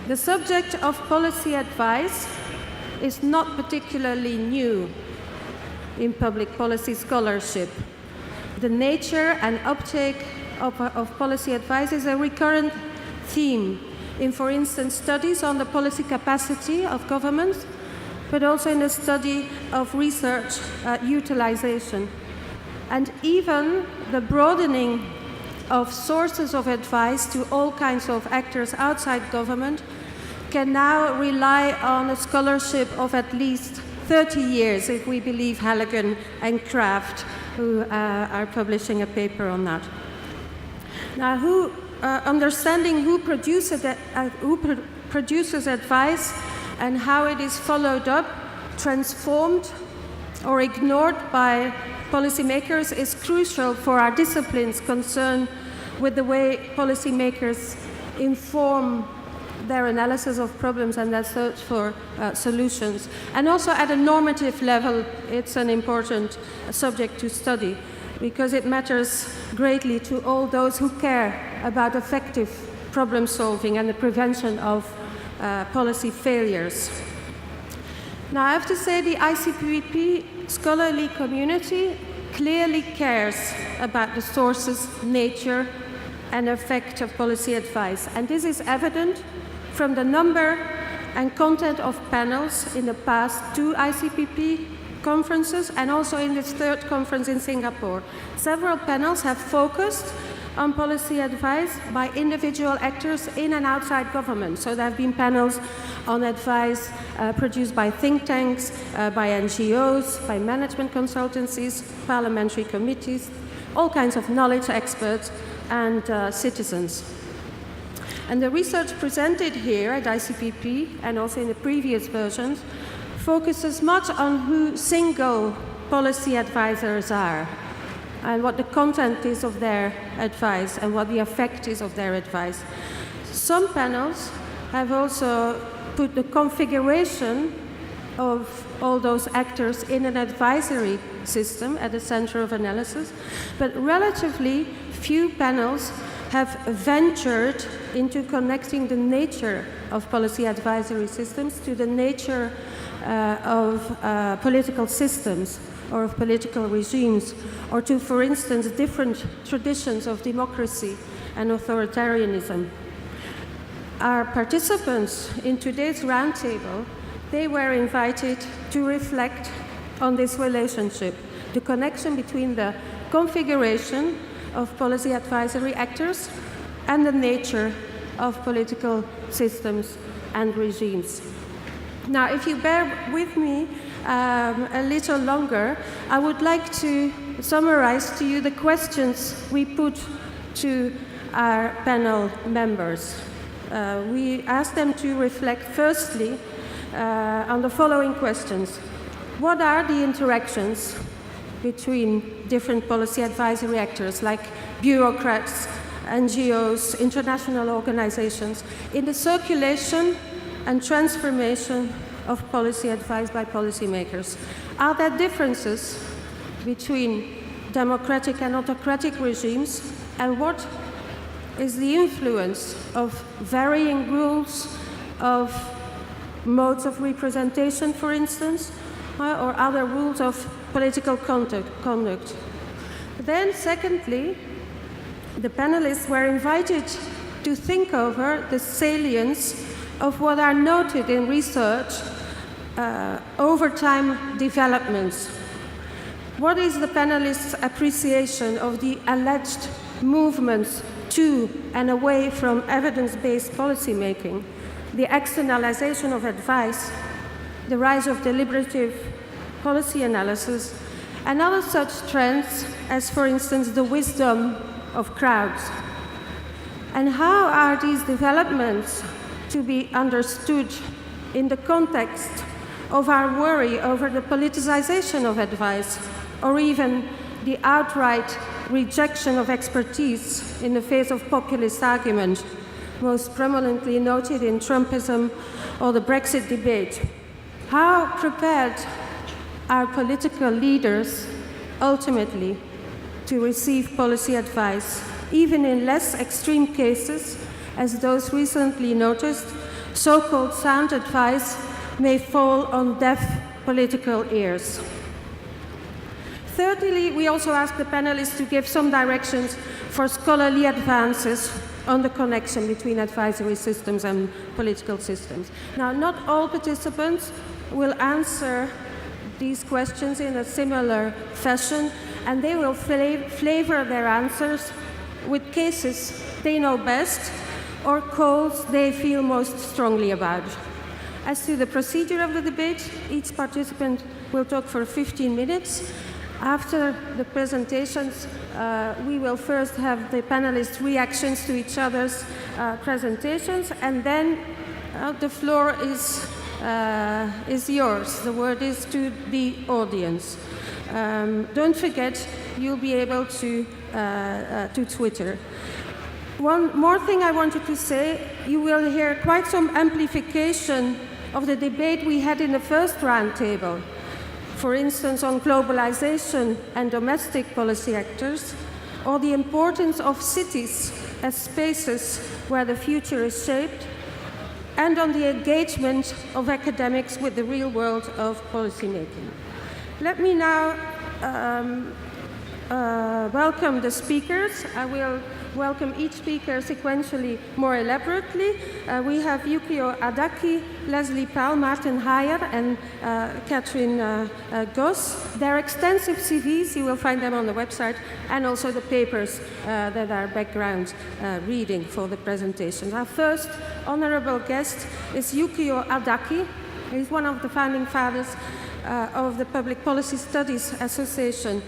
The subject of policy advice is not particularly new in public policy scholarship. The nature and uptake of policy advice is a recurrent theme in, for instance, studies on the policy capacity of governments, but also in the study of research utilization. And even the broadening of sources of advice to all kinds of actors outside government can now rely on a scholarship of at least 30 years, if we believe Halligan and Kraft, who are publishing a paper on that. Now, understanding who produces advice and how it is followed up, transformed, or ignored by policymakers is crucial for our disciplines concerned with the way policymakers inform their analysis of problems and their search for solutions. And also at a normative level, it's an important subject to study because it matters greatly to all those who care about effective problem solving and the prevention of policy failures. Now, I have to say the ICPP scholarly community clearly cares about the sources, nature, and effect of policy advice. And this is evident from the number and content of panels in the past 2 ICPP conferences and also in this 3rd conference in Singapore. Several panels have focused on policy advice by individual actors in and outside government. So there have been panels on advice produced by think tanks, by NGOs, by management consultancies, parliamentary committees, all kinds of knowledge experts and citizens. And the research presented here at ICPP and also in the previous versions focuses much on who single policy advisors are and what the content is of their advice and what the effect is of their advice. Some panels have also put the configuration of all those actors in an advisory system at the center of analysis, but relatively few panels have ventured into connecting the nature of policy advisory systems to the nature of political systems or of political regimes, or to, for instance, different traditions of democracy and authoritarianism. Our participants in today's roundtable, they were invited to reflect on this relationship, the connection between the configuration of policy advisory actors and the nature of political systems and regimes. Now, if you bear with me a little longer, I would like to summarize to you the questions we put to our panel members. We asked them to reflect firstly on the following questions. What are the interactions between different policy advisory actors like bureaucrats, NGOs, international organizations in the circulation and transformation of policy advice by policymakers? Are there differences between democratic and autocratic regimes, and what is the influence of varying rules of modes of representation, for instance, or other rules of political conduct? Then, secondly, the panelists were invited to think over the salience of what are noted in research over time developments. What is the panelists' appreciation of the alleged movements to and away from evidence-based policymaking, the externalization of advice, the rise of deliberative policy analysis, and other such trends as, for instance, the wisdom of crowds? And how are these developments to be understood in the context of our worry over the politicization of advice, or even the outright rejection of expertise in the face of populist argument, most prominently noted in Trumpism or the Brexit debate? How prepared are political leaders ultimately to receive policy advice, even in less extreme cases as those recently noticed, so-called sound advice may fall on deaf political ears. Thirdly, we also ask the panelists to give some directions for scholarly advances on the connection between advisory systems and political systems. Now, not all participants will answer these questions in a similar fashion, and they will flavor their answers with cases they know best or calls they feel most strongly about. As to the procedure of the debate, each participant will talk for 15 minutes. After the presentations, we will first have the panelists' reactions to each other's presentations, and then the floor is yours. The word is to the audience. Don't forget, you'll be able to Twitter. One more thing I wanted to say, you will hear quite some amplification of the debate we had in the first roundtable. For instance, on globalization and domestic policy actors, or the importance of cities as spaces where the future is shaped, and on the engagement of academics with the real world of policymaking. Let me now welcome the speakers. I will welcome each speaker sequentially more elaborately. We have Yukio Adaki, Leslie Powell, Martin Heyer, and Catherine Goss. Their extensive CVs, you will find them on the website, and also the papers that are background reading for the presentation. Our first honorable guest is Yukio Adaki. He's one of the founding fathers of the Public Policy Studies Association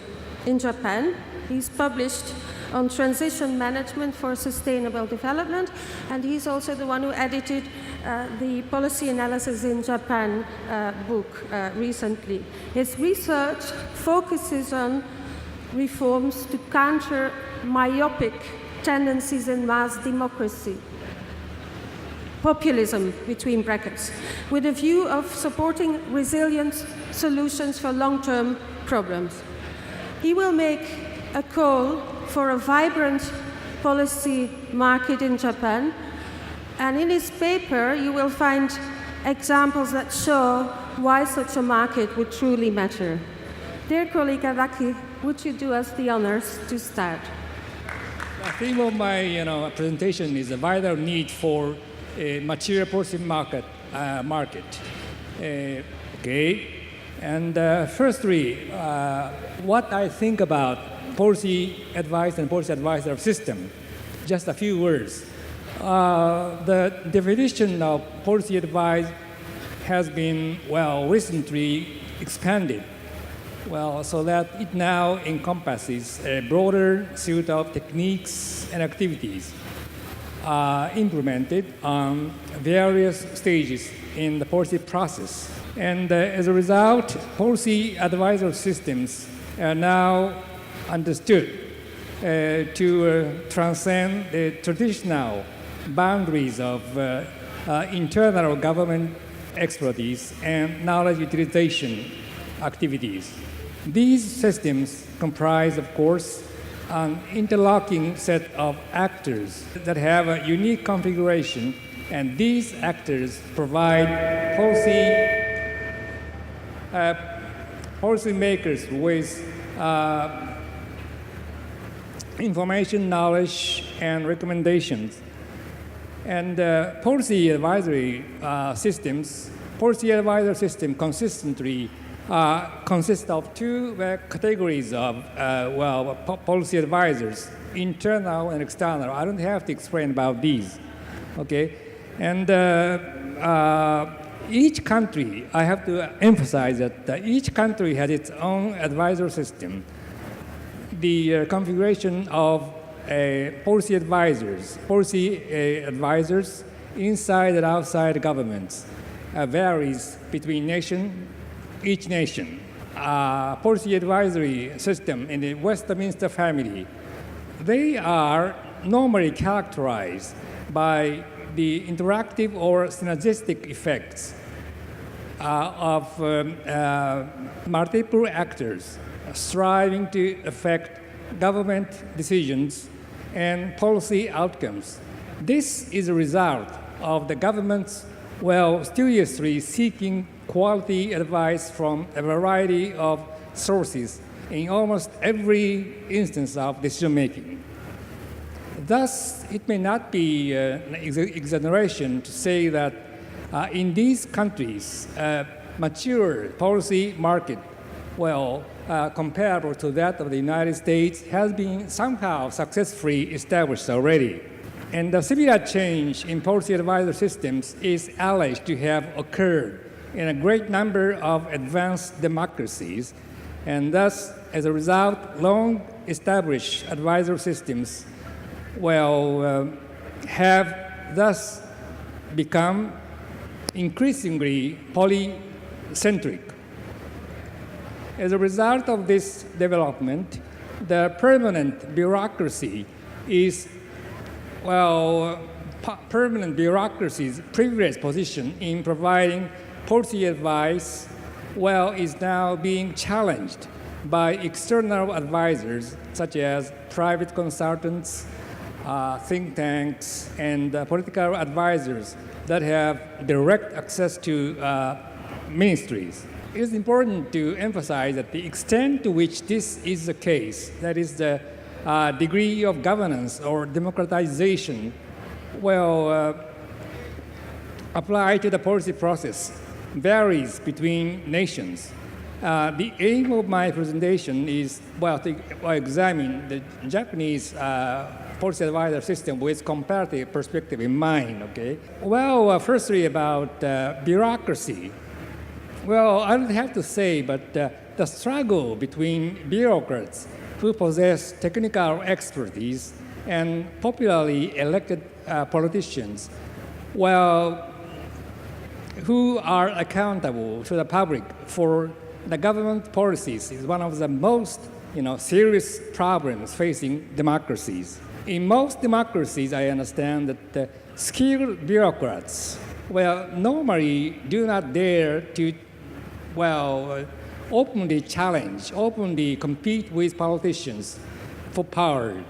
in Japan. He's published on transition management for sustainable development, and he's also the one who edited the Policy Analysis in Japan book recently. His research focuses on reforms to counter myopic tendencies in mass democracy, populism between brackets, with a view of supporting resilient solutions for long-term problems. He will make a call for a vibrant policy market in Japan, and in his paper you will find examples that show why such a market would truly matter. Dear colleague Adaki, would you do us the honors to start? The theme of my presentation is a vital need for a material policy market. And firstly, what I think about policy advice and policy advisor system, just a few words. The definition of policy advice has been, recently expanded, so that it now encompasses a broader suite of techniques and activities implemented on various stages in the policy process. And as a result, policy advisor systems are now understood to transcend the traditional boundaries of internal government expertise and knowledge utilization activities. These systems comprise, of course, an interlocking set of actors that have a unique configuration, and these actors provide policymakers with information, knowledge, and recommendations. And policy advisory system consistently consists of two categories of policy advisors, internal and external. I don't have to explain about these, okay? And each country, I have to emphasize that each country has its own advisor system. The configuration of policy advisors inside and outside governments varies between each nation. Policy advisory system in the Westminster family, they are normally characterized by the interactive or synergistic effects of multiple actors striving to affect government decisions and policy outcomes. This is a result of the government's well, studiously seeking quality advice from a variety of sources in almost every instance of decision-making. Thus, it may not be an exaggeration to say that in these countries, mature policy market, well, comparable to that of the United States, has been somehow successfully established already. And the similar change in policy advisor systems is alleged to have occurred in a great number of advanced democracies, and thus, as a result, long-established advisor systems, well, have thus become increasingly polycentric. As a result of this development, the permanent bureaucracy is, well, permanent bureaucracy's privileged position in providing policy advice, well, is now being challenged by external advisors such as private consultants, think tanks, and political advisors that have direct access to ministries. It is important to emphasize that the extent to which this is the case, that is the degree of governance or democratization, well, applied to the policy process, varies between nations. The aim of my presentation is, well, to examine the Japanese policy advisor system with comparative perspective in mind, okay? Well, firstly about bureaucracy. Well, I don't have to say, but the struggle between bureaucrats who possess technical expertise and popularly elected politicians, well, who are accountable to the public for the government policies is one of the most, serious problems facing democracies. In most democracies, I understand that skilled bureaucrats, well, normally do not dare to, well, openly challenge, openly compete with politicians for power.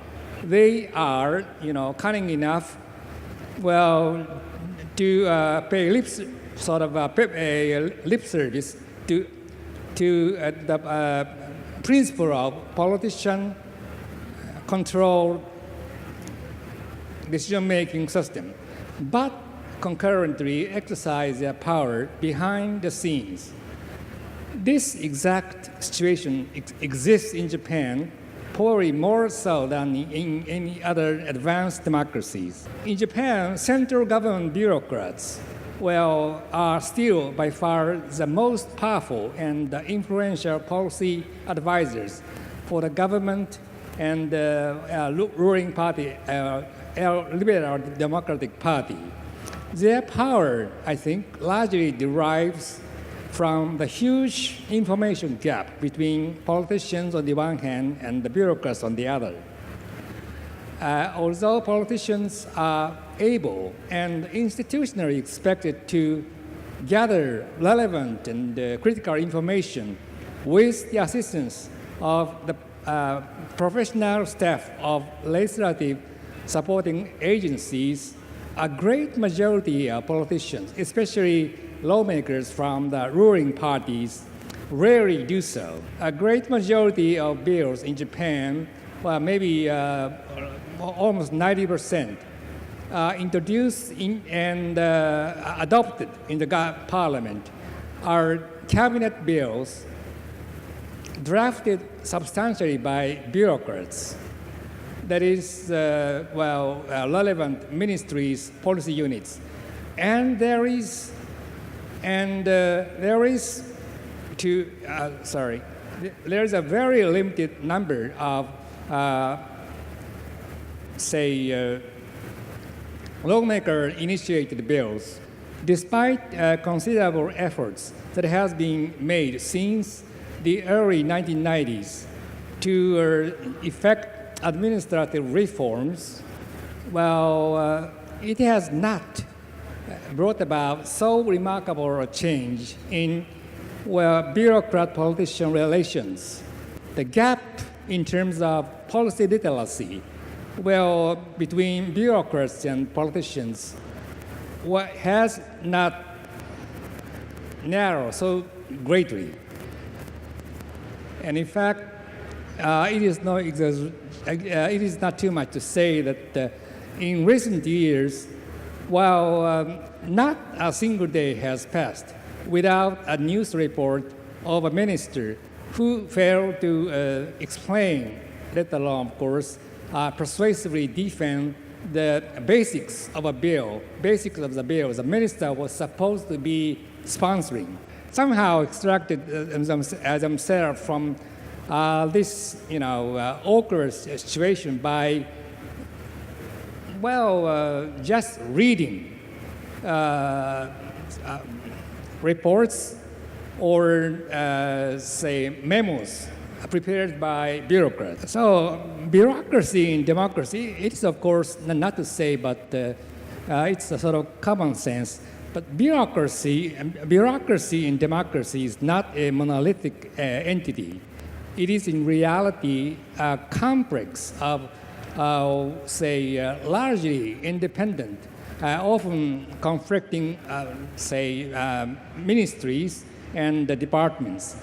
They are, cunning enough, well, to pay lip service to the principle of politician control decision-making system, but concurrently exercise their power behind the scenes. This exact situation exists in Japan, probably more so than in any other advanced democracies. In Japan, central government bureaucrats, well, are still by far the most powerful and influential policy advisors for the government and ruling party, Liberal Democratic Party. Their power, I think, largely derives from the huge information gap between politicians on the one hand and the bureaucrats on the other. Although politicians are able and institutionally expected to gather relevant and critical information with the assistance of the professional staff of legislative supporting agencies, a great majority of politicians, especially lawmakers from the ruling parties, rarely do so. A great majority of bills in Japan, well, maybe almost 90%, introduced and adopted in the parliament are cabinet bills drafted substantially by bureaucrats. That is, relevant ministries, policy units. And there is a very limited number of, lawmaker-initiated bills, despite considerable efforts that has been made since the early 1990s to effect administrative reforms. Well, it has not brought about so remarkable a change in bureaucrat-politician relations. The gap in terms of policy literacy, between bureaucrats and politicians has not narrowed so greatly. And in fact, it is not too much to say that in recent years, while not a single day has passed without a news report of a minister who failed to explain, let alone, of course, persuasively defend the basics of a bill, the minister was supposed to be sponsoring, somehow extracted themselves from this, awkward situation by, just reading reports or, say, memos prepared by bureaucrats. So bureaucracy in democracy, it's of course not to say, but it's a sort of common sense. But bureaucracy in democracy is not a monolithic entity. It is in reality a complex of, largely independent, often conflicting, ministries and departments,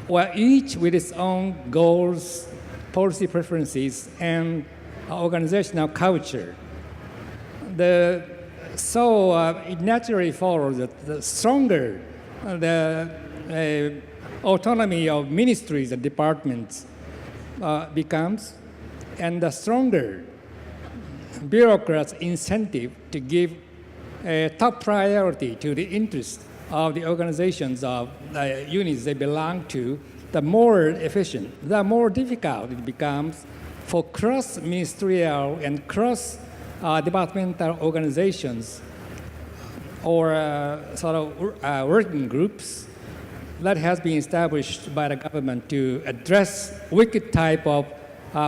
where each with its own goals, policy preferences, and organizational culture. It naturally follows that the stronger the autonomy of ministries and departments becomes, and the stronger bureaucrats' incentive to give a top priority to the interests of the organizations of the units they belong to, the more efficient, the more difficult it becomes for cross-ministerial and cross-departmental organizations or working groups that has been established by the government to address wicked type of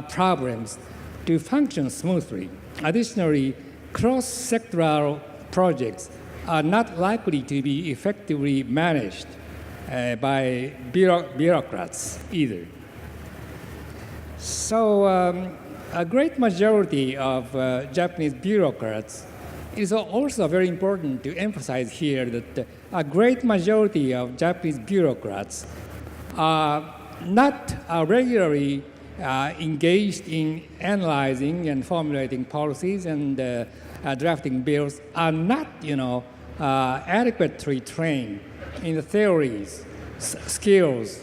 problems to function smoothly. Additionally, cross-sectoral projects are not likely to be effectively managed by bureaucrats either. So a great majority of Japanese bureaucrats, it is also very important to emphasize here that a great majority of Japanese bureaucrats are not regularly engaged in analyzing and formulating policies and drafting bills, are not, adequately trained in the theories, skills,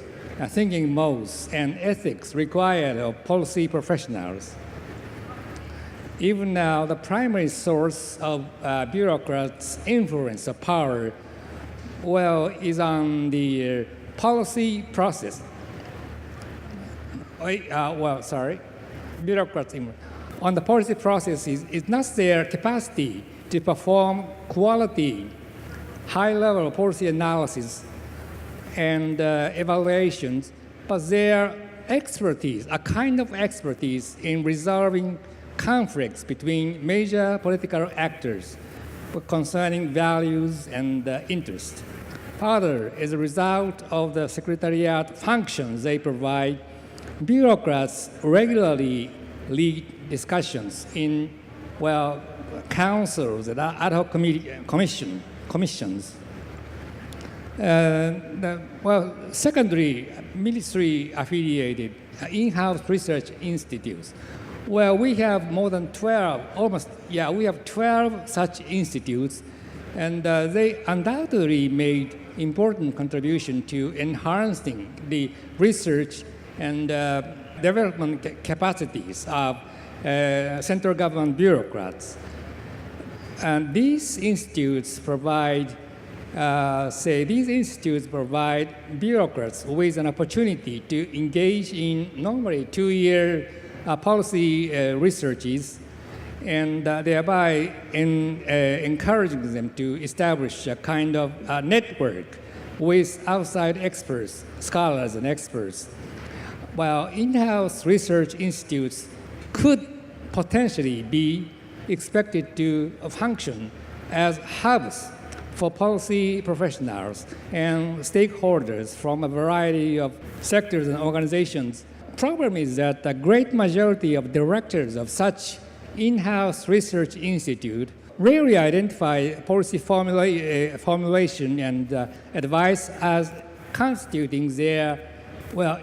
thinking modes, and ethics required of policy professionals. Even now, the primary source of bureaucrats' influence or power, is on the policy process. Bureaucrats on the policy process is not their capacity to perform quality, high-level policy analysis and evaluations, but their expertise, a kind of expertise in resolving conflicts between major political actors concerning values and interests. Further, as a result of the secretariat functions they provide, bureaucrats regularly lead discussions in, councils and ad hoc commissions. Secondary, ministry-affiliated in-house research institutes. We have more than 12, we have 12 such institutes, and they undoubtedly made important contribution to enhancing the research and development capacities of central government bureaucrats. And these institutes provide bureaucrats with an opportunity to engage in normally 2-year policy researches, and thereby encouraging them to establish a kind of network with outside experts, scholars and experts. While in-house research institutes could potentially be expected to function as hubs for policy professionals and stakeholders from a variety of sectors and organizations. Problem is that a great majority of directors of such in-house research institute rarely identify policy formulation and advice as constituting their,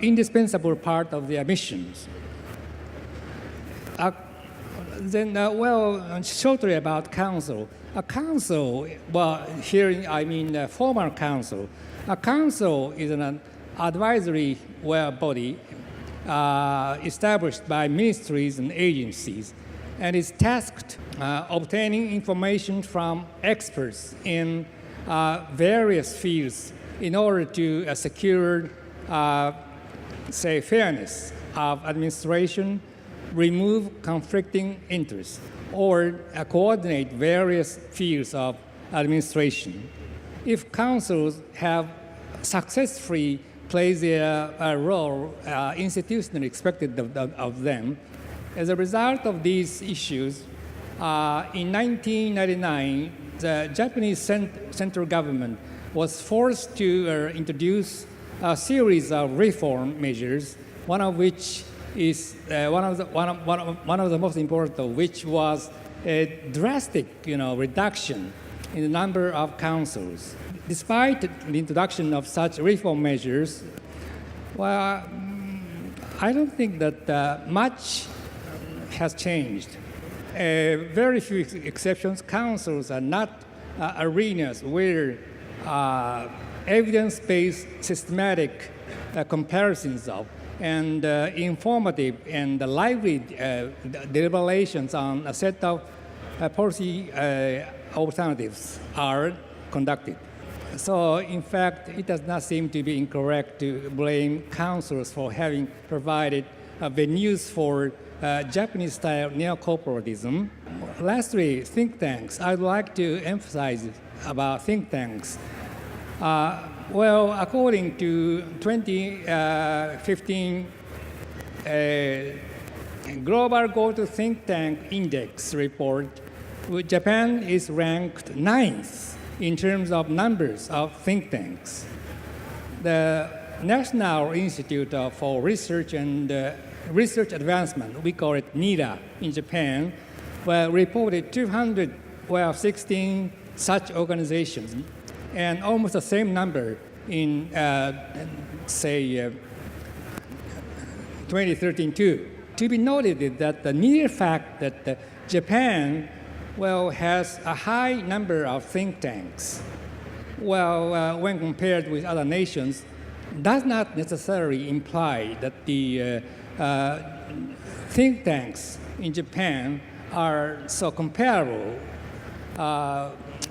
indispensable part of their missions. Shortly about council. A council, here I mean a formal council. A council is an advisory body established by ministries and agencies, and is tasked obtaining information from experts in various fields in order to secure, fairness of administration, remove conflicting interests, or coordinate various fields of administration. If councils have successfully played their role institutionally expected of them, as a result of these issues, in 1999, the Japanese central government was forced to introduce a series of reform measures, one of which is one of the most important of which was a drastic, reduction in the number of councils. Despite the introduction of such reform measures, I don't think that much has changed. Very few exceptions. Councils are not arenas where evidence-based systematic comparisons of and informative and lively deliberations on a set of policy alternatives are conducted. So, in fact, it does not seem to be incorrect to blame councils for having provided venues for Japanese-style neo-corporatism. Lastly, think tanks. I'd like to emphasize about think tanks. According to 2015 Global Go-To Think Tank Index report, Japan is ranked 9th in terms of numbers of think tanks. The National Institute for Research and Research Advancement, we call it NIRA in Japan, reported 216 such organizations, and almost the same number in, 2013 too. To be noted is that the mere fact that Japan, has a high number of think tanks, when compared with other nations, does not necessarily imply that the think tanks in Japan are so comparable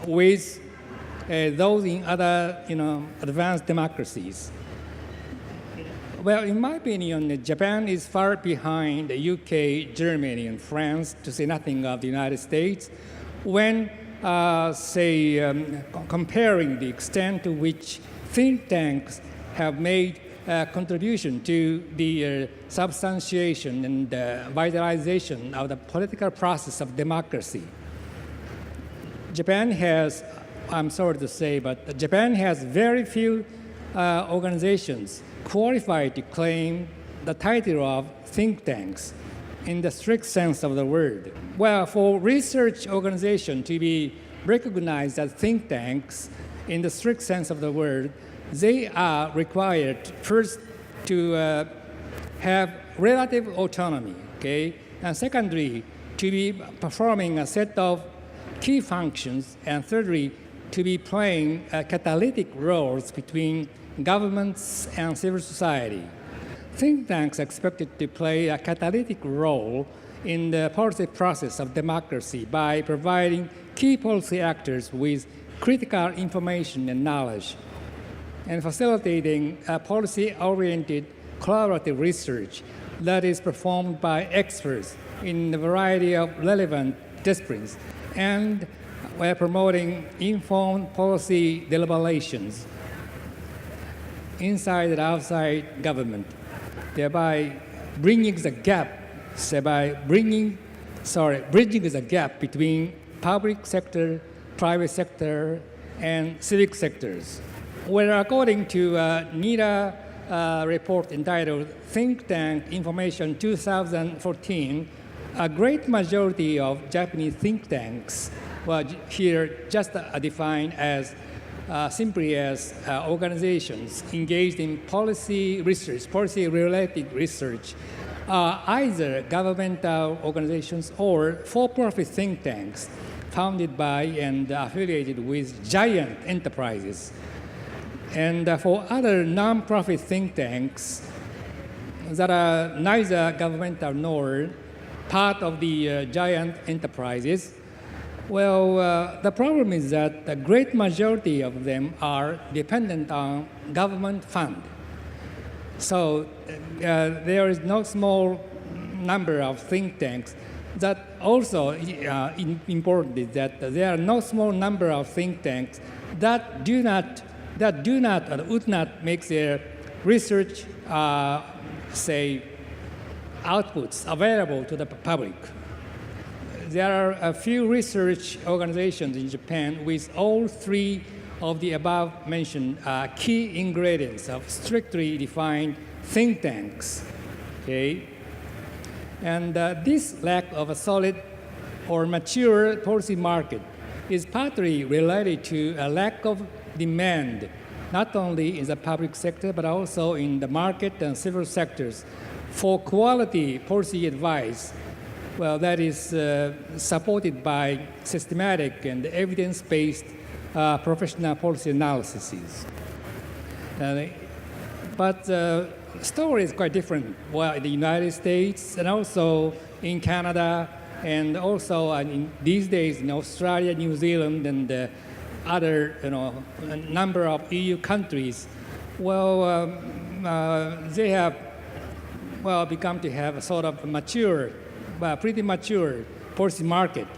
with those in other, advanced democracies. Well, in my opinion, Japan is far behind the UK, Germany, and France, to say nothing of the United States, when, comparing the extent to which think tanks have made a contribution to the substantiation and vitalization of the political process of democracy. Japan has, I'm sorry to say, but Japan has very few organizations qualified to claim the title of think tanks in the strict sense of the word. Well, for research organizations to be recognized as think tanks in the strict sense of the word, they are required first to have relative autonomy, okay? And secondly, to be performing a set of key functions, and thirdly, to be playing catalytic roles between governments and civil society. Think tanks are expected to play a catalytic role in the policy process of democracy by providing key policy actors with critical information and knowledge, and facilitating a policy-oriented collaborative research that is performed by experts in a variety of relevant disciplines, and we're promoting informed policy deliberations inside and outside government, thereby bridging the gap between public sector, private sector, and civic sectors. Well, according to NIRA report entitled Think Tank Information 2014, a great majority of Japanese think tanks well, here just defined as simply as organizations engaged in policy research, policy-related research, either governmental organizations or for-profit think tanks founded by and affiliated with giant enterprises. And for other non-profit think tanks that are neither governmental nor part of the giant enterprises, well, the problem is that the great majority of them are dependent on government fund. So there is no small number of think tanks. That also important is that there are no small number of think tanks that would not make their research, say, outputs available to the public. There are a few research organizations in Japan with all three of the above mentioned key ingredients of strictly defined think tanks. Okay? And this lack of a solid or mature policy market is partly related to a lack of demand, not only in the public sector, but also in the market and civil sectors for quality policy advice, well, that is supported by systematic and evidence-based professional policy analyses. But the story is quite different. Well, in the United States and also in Canada and also in these days in Australia, New Zealand, and other a number of EU countries, well, they have become to have a sort of mature, pretty mature policy market.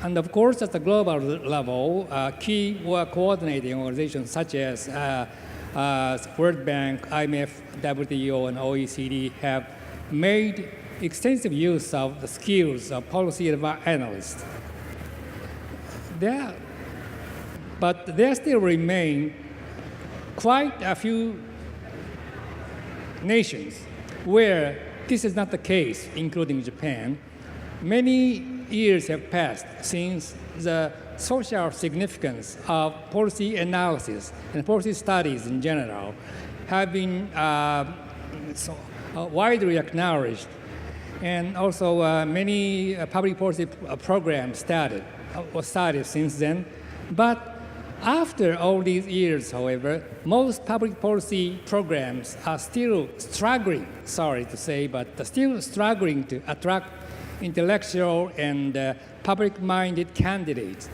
And of course, at the global level, key work coordinating organizations such as World Bank, IMF, WTO, and OECD have made extensive use of the skills of policy analysts. But there still remain quite a few nations where this is not the case, including Japan. Many years have passed since the social significance of policy analysis and policy studies in general have been widely acknowledged. And also many public policy programs started since then. But after all these years, however, most public policy programs are still struggling, sorry to say, but still struggling to attract intellectual and public-minded candidates.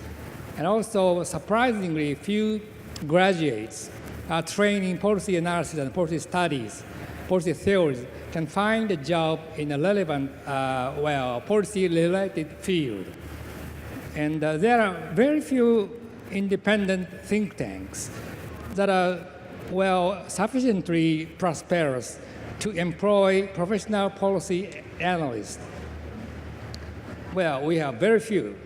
And also, surprisingly, few graduates are trained in policy analysis and policy studies, policy theories, can find a job in a relevant, policy-related field. And there are very few independent think tanks that are, sufficiently prosperous to employ professional policy analysts. Well, we have very few.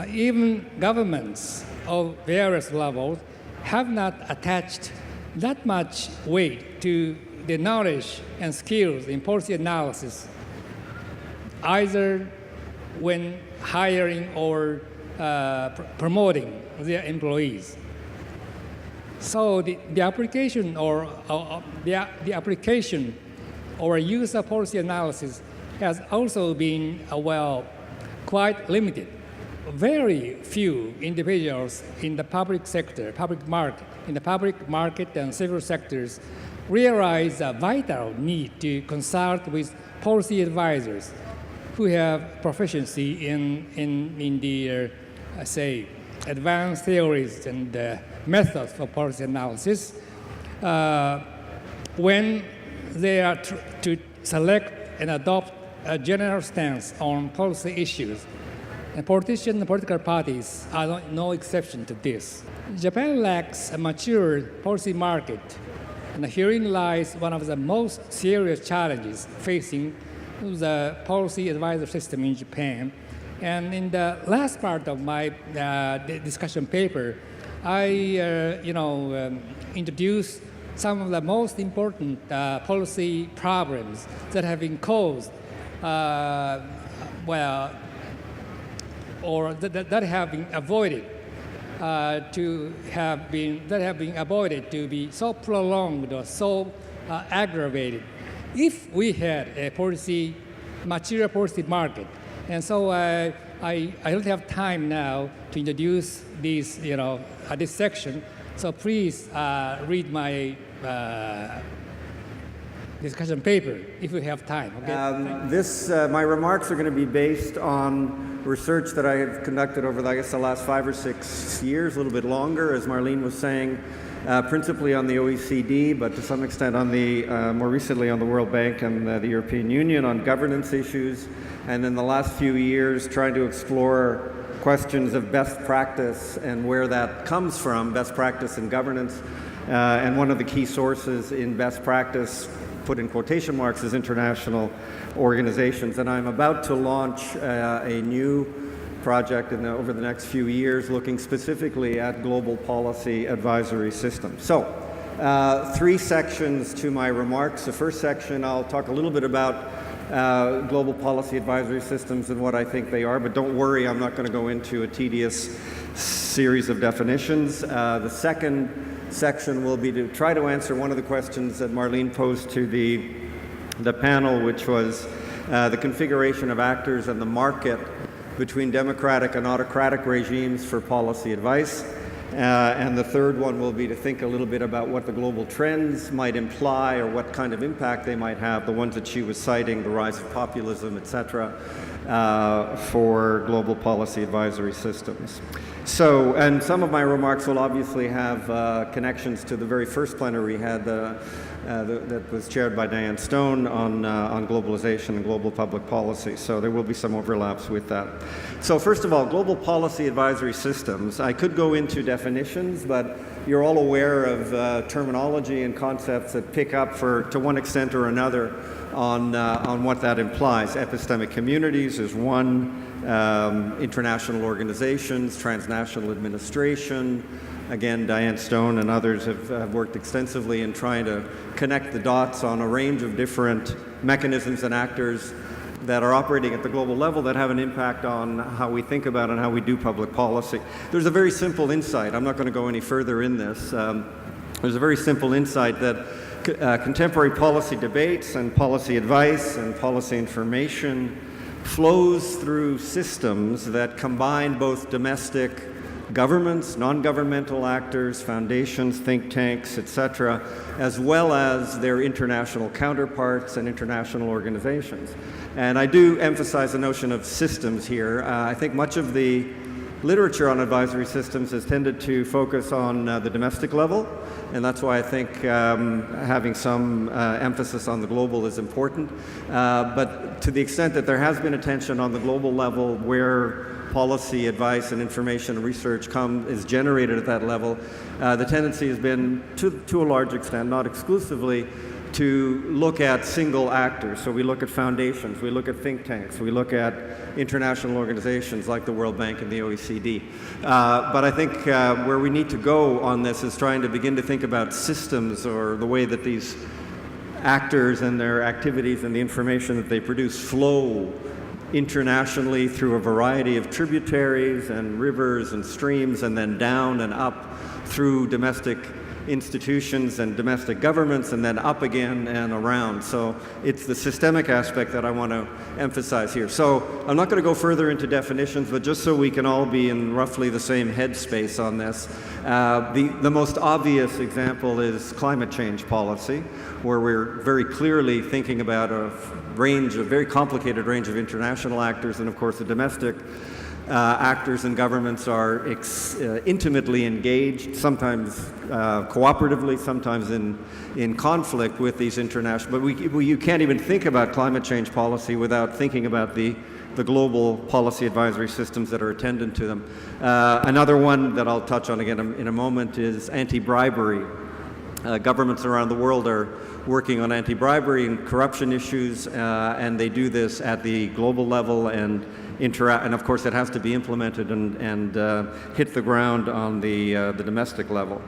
Even governments of various levels have not attached that much weight to the knowledge and skills in policy analysis, either when hiring or promoting their employees. So the application or the application or use of policy analysis has also been quite limited. Very few individuals in the public sector, in the public market and civil sectors realize a vital need to consult with policy advisors who have proficiency in the, say, advanced theories and methods for policy analysis when they are to select and adopt a general stance on policy issues. And politicians and political parties are no exception to this. Japan lacks a mature policy market, and herein lies one of the most serious challenges facing the policy advisor system in Japan. And in the last part of my discussion paper, I introduced some of the most important policy problems that have been caused or that have been avoided to be so prolonged or so aggravated if we had a material policy market. And so I don't have time now to introduce these, this section. So please read my discussion paper if you have time. Okay? My remarks are going to be based on research that I have conducted over, I guess, the last 5 or 6 years, a little bit longer, as Marlene was saying, principally on the OECD, but to some extent on more recently on the World Bank and the European Union on governance issues, and in the last few years trying to explore questions of best practice and where that comes from, best practice in governance. And one of the key sources in best practice, put in quotation marks, is international organizations. And I'm about to launch a new project over the next few years looking specifically at global policy advisory systems. So, 3 sections to my remarks. The first section, I'll talk a little bit about global policy advisory systems and what I think they are, but don't worry, I'm not going to go into a tedious series of definitions. The second section will be to try to answer one of the questions that Marlene posed to the panel, which was the configuration of actors and the market between democratic and autocratic regimes for policy advice. And the third one will be to think a little bit about what the global trends might imply or what kind of impact they might have, the ones that she was citing, the rise of populism, etc., for global policy advisory systems. So, and some of my remarks will obviously have connections to the very first plenary we had that was chaired by Diane Stone on globalization and global public policy. So there will be some overlaps with that. So first of all, global policy advisory systems. I could go into definitions, but you're all aware of terminology and concepts that pick up to one extent or another on what that implies. Epistemic communities is one, international organizations, transnational administration. Again, Diane Stone and others have worked extensively in trying to connect the dots on a range of different mechanisms and actors that are operating at the global level that have an impact on how we think about and how we do public policy. There's a very simple insight. I'm not going to go any further in this. There's a very simple insight that contemporary policy debates and policy advice and policy information flows through systems that combine both domestic governments, non-governmental actors, foundations, think tanks, etc., as well as their international counterparts and international organizations. And I do emphasize the notion of systems here. I think much of the literature on advisory systems has tended to focus on the domestic level, and that's why I think having some emphasis on the global is important. But to the extent that there has been attention on the global level where policy advice and information and research is generated at that level, the tendency has been, to a large extent, not exclusively, to look at single actors. So we look at foundations, we look at think tanks, we look at international organizations like the World Bank and the OECD. But I think where we need to go on this is trying to begin to think about systems, or the way that these actors and their activities and the information that they produce flow internationally through a variety of tributaries and rivers and streams, and then down and up through domestic institutions and domestic governments, and then up again and around. So it's the systemic aspect that I want to emphasize here. So I'm not going to go further into definitions, but just so we can all be in roughly the same headspace on this, the most obvious example is climate change policy, where we're very clearly thinking about a very complicated range of international actors, and of course the domestic actors and governments are intimately engaged, sometimes cooperatively, sometimes in conflict with these international. But you can't even think about climate change policy without thinking about the global policy advisory systems that are attendant to them. Another one that I'll touch on again in a moment is anti-bribery. Governments around the world are working on anti-bribery and corruption issues, and they do this at the global level and interact, and of course it has to be implemented and hit the ground on the domestic level.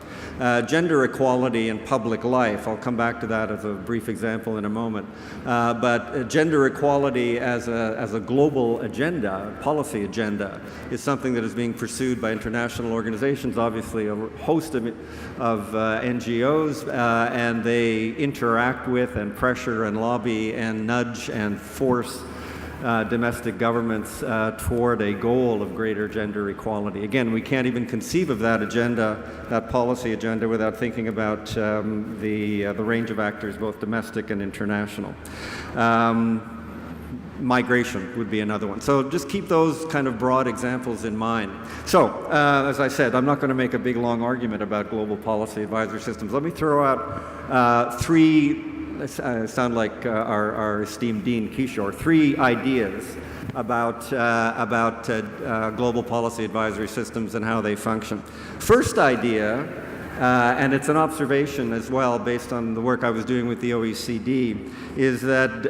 Gender equality in public life, I'll come back to that as a brief example in a moment, but gender equality as a global agenda, policy agenda, is something that is being pursued by international organizations, obviously a host of NGOs, and they interact with and pressure and lobby and nudge and force domestic governments toward a goal of greater gender equality. Again, we can't even conceive of that agenda, that policy agenda, without thinking about the range of actors, both domestic and international. Migration would be another one. So just keep those kind of broad examples in mind. So, as I said, I'm not going to make a big, long argument about global policy advisory systems. Let me throw out three, sound like our esteemed Dean Kishore, three ideas about global policy advisory systems and how they function. First idea, and it's an observation as well based on the work I was doing with the OECD, is that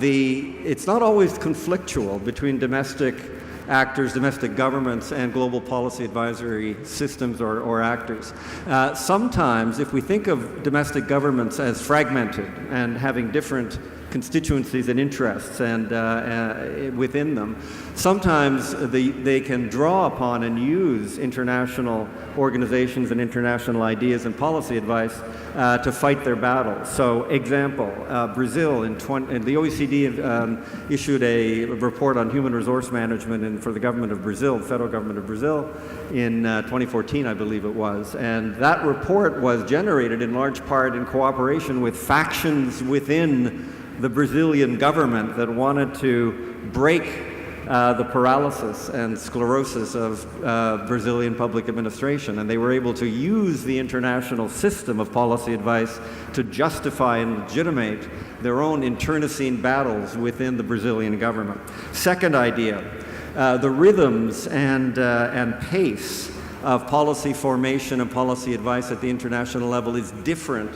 it's not always conflictual between domestic actors, domestic governments, and global policy advisory systems or actors. Sometimes, if we think of domestic governments as fragmented and having different constituencies and interests and within them, sometimes they can draw upon and use international organizations and international ideas and policy advice to fight their battles. So, example, Brazil and the OECD issued a report on human resource management for the government of Brazil, federal government of Brazil, in 2014, I believe it was. And that report was generated in large part in cooperation with factions within the Brazilian government that wanted to break the paralysis and sclerosis of Brazilian public administration. And they were able to use the international system of policy advice to justify and legitimate their own internecine battles within the Brazilian government. Second idea, the rhythms and pace of policy formation and policy advice at the international level is different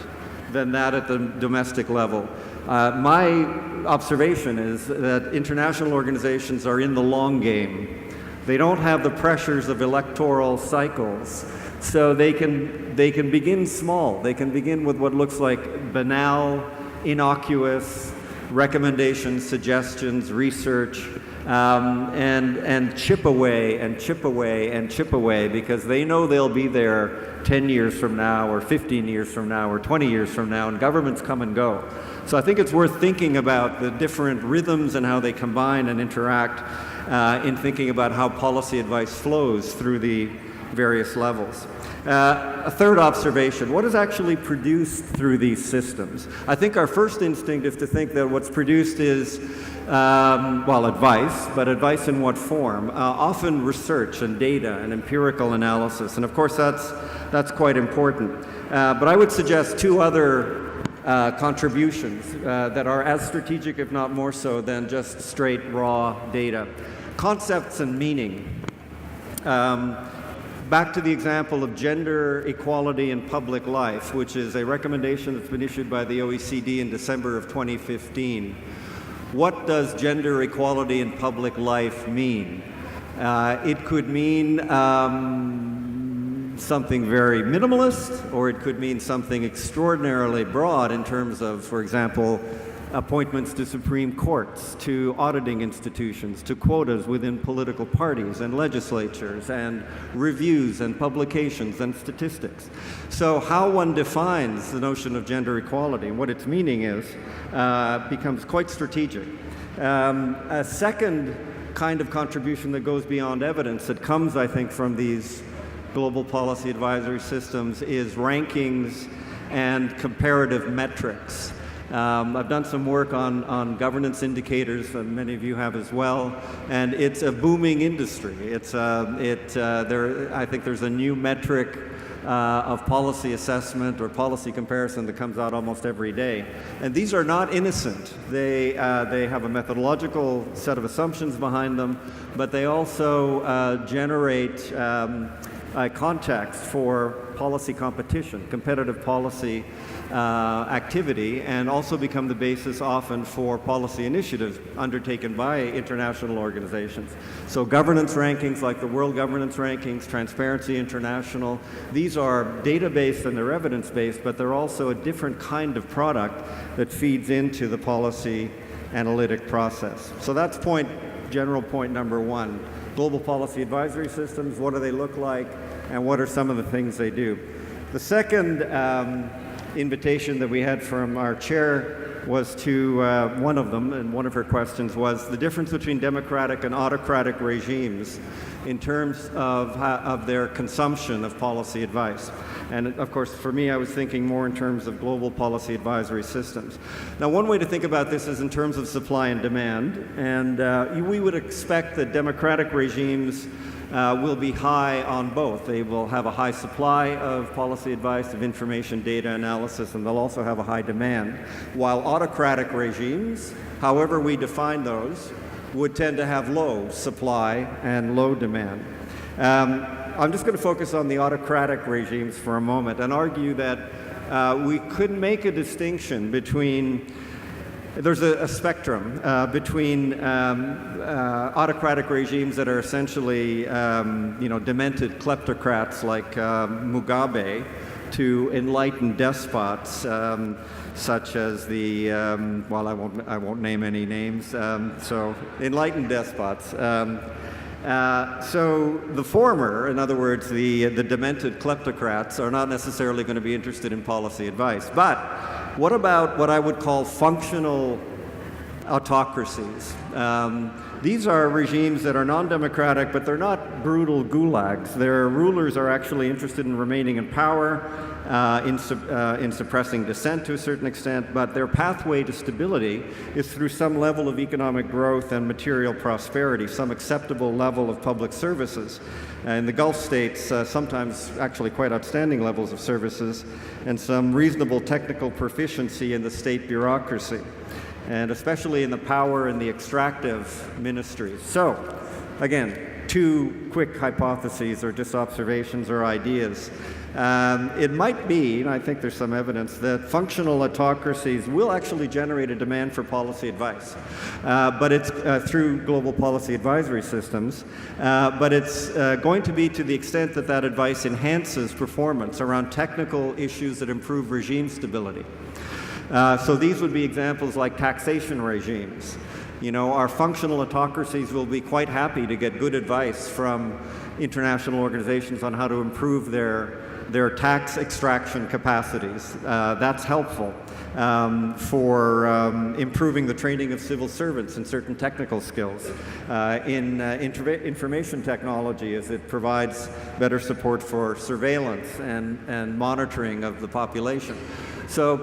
than that at the domestic level. My observation is that international organizations are in the long game. They don't have the pressures of electoral cycles, so they can begin small. They can begin with what looks like banal, innocuous recommendations, suggestions, research, and chip away and chip away and chip away, because they know they'll be there 10 years from now or 15 years from now or 20 years from now, and governments come and go. So I think it's worth thinking about the different rhythms and how they combine and interact in thinking about how policy advice flows through the various levels. A third observation, what is actually produced through these systems? I think our first instinct is to think that what's produced is, advice, but advice in what form? Often research and data and empirical analysis, and of course that's quite important. But I would suggest two other contributions that are as strategic, if not more so, than just straight raw data. Concepts and meaning. Back to the example of gender equality in public life, which is a recommendation that's been issued by the OECD in December of 2015. What does gender equality in public life mean? It could mean something very minimalist, or it could mean something extraordinarily broad in terms of, for example, appointments to Supreme Courts, to auditing institutions, to quotas within political parties and legislatures, and reviews and publications and statistics. So how one defines the notion of gender equality and what its meaning is becomes quite strategic. A second kind of contribution that goes beyond evidence that comes, I think, from these global policy advisory systems is rankings and comparative metrics. I've done some work on governance indicators, and many of you have as well, and it's a booming industry. I think there's a new metric of policy assessment or policy comparison that comes out almost every day. And these are not innocent. They have a methodological set of assumptions behind them, but they also generate context for policy competition, competitive policy activity, and also become the basis often for policy initiatives undertaken by international organizations. So governance rankings like the World Governance Rankings, Transparency International, these are data-based and they're evidence-based, but they're also a different kind of product that feeds into the policy analytic process. So that's general point number one. Global policy advisory systems, what do they look like, and what are some of the things they do? The second invitation that we had from our chair was to one of them, and one of her questions was the difference between democratic and autocratic regimes in terms of their consumption of policy advice. And of course, for me, I was thinking more in terms of global policy advisory systems. Now, one way to think about this is in terms of supply and demand, and we would expect that democratic regimes will be high on both. They will have a high supply of policy advice, of information, data analysis, and they'll also have a high demand. While autocratic regimes, however we define those, would tend to have low supply and low demand. I'm just going to focus on the autocratic regimes for a moment and argue that we could make a distinction between there's a spectrum between autocratic regimes that are essentially, demented kleptocrats like Mugabe, to enlightened despots such as the I won't name any names. So enlightened despots. So the former, in other words, the demented kleptocrats, are not necessarily going to be interested in policy advice. But what about what I would call functional autocracies? These are regimes that are non-democratic, but they're not brutal gulags. Their rulers are actually interested in remaining in power, in suppressing dissent to a certain extent, but their pathway to stability is through some level of economic growth and material prosperity, some acceptable level of public services. In the Gulf states, sometimes actually quite outstanding levels of services, and some reasonable technical proficiency in the state bureaucracy, and especially in the power and the extractive ministries. So, again, two quick hypotheses or just observations or ideas. It might be, and I think there's some evidence, that functional autocracies will actually generate a demand for policy advice, but it's through global policy advisory systems, but it's going to be to the extent that that advice enhances performance around technical issues that improve regime stability. So these would be examples like taxation regimes. You know, our functional autocracies will be quite happy to get good advice from international organizations on how to improve their tax extraction capacities. That's helpful for improving the training of civil servants in certain technical skills, in information technology, as it provides better support for surveillance and monitoring of the population. So,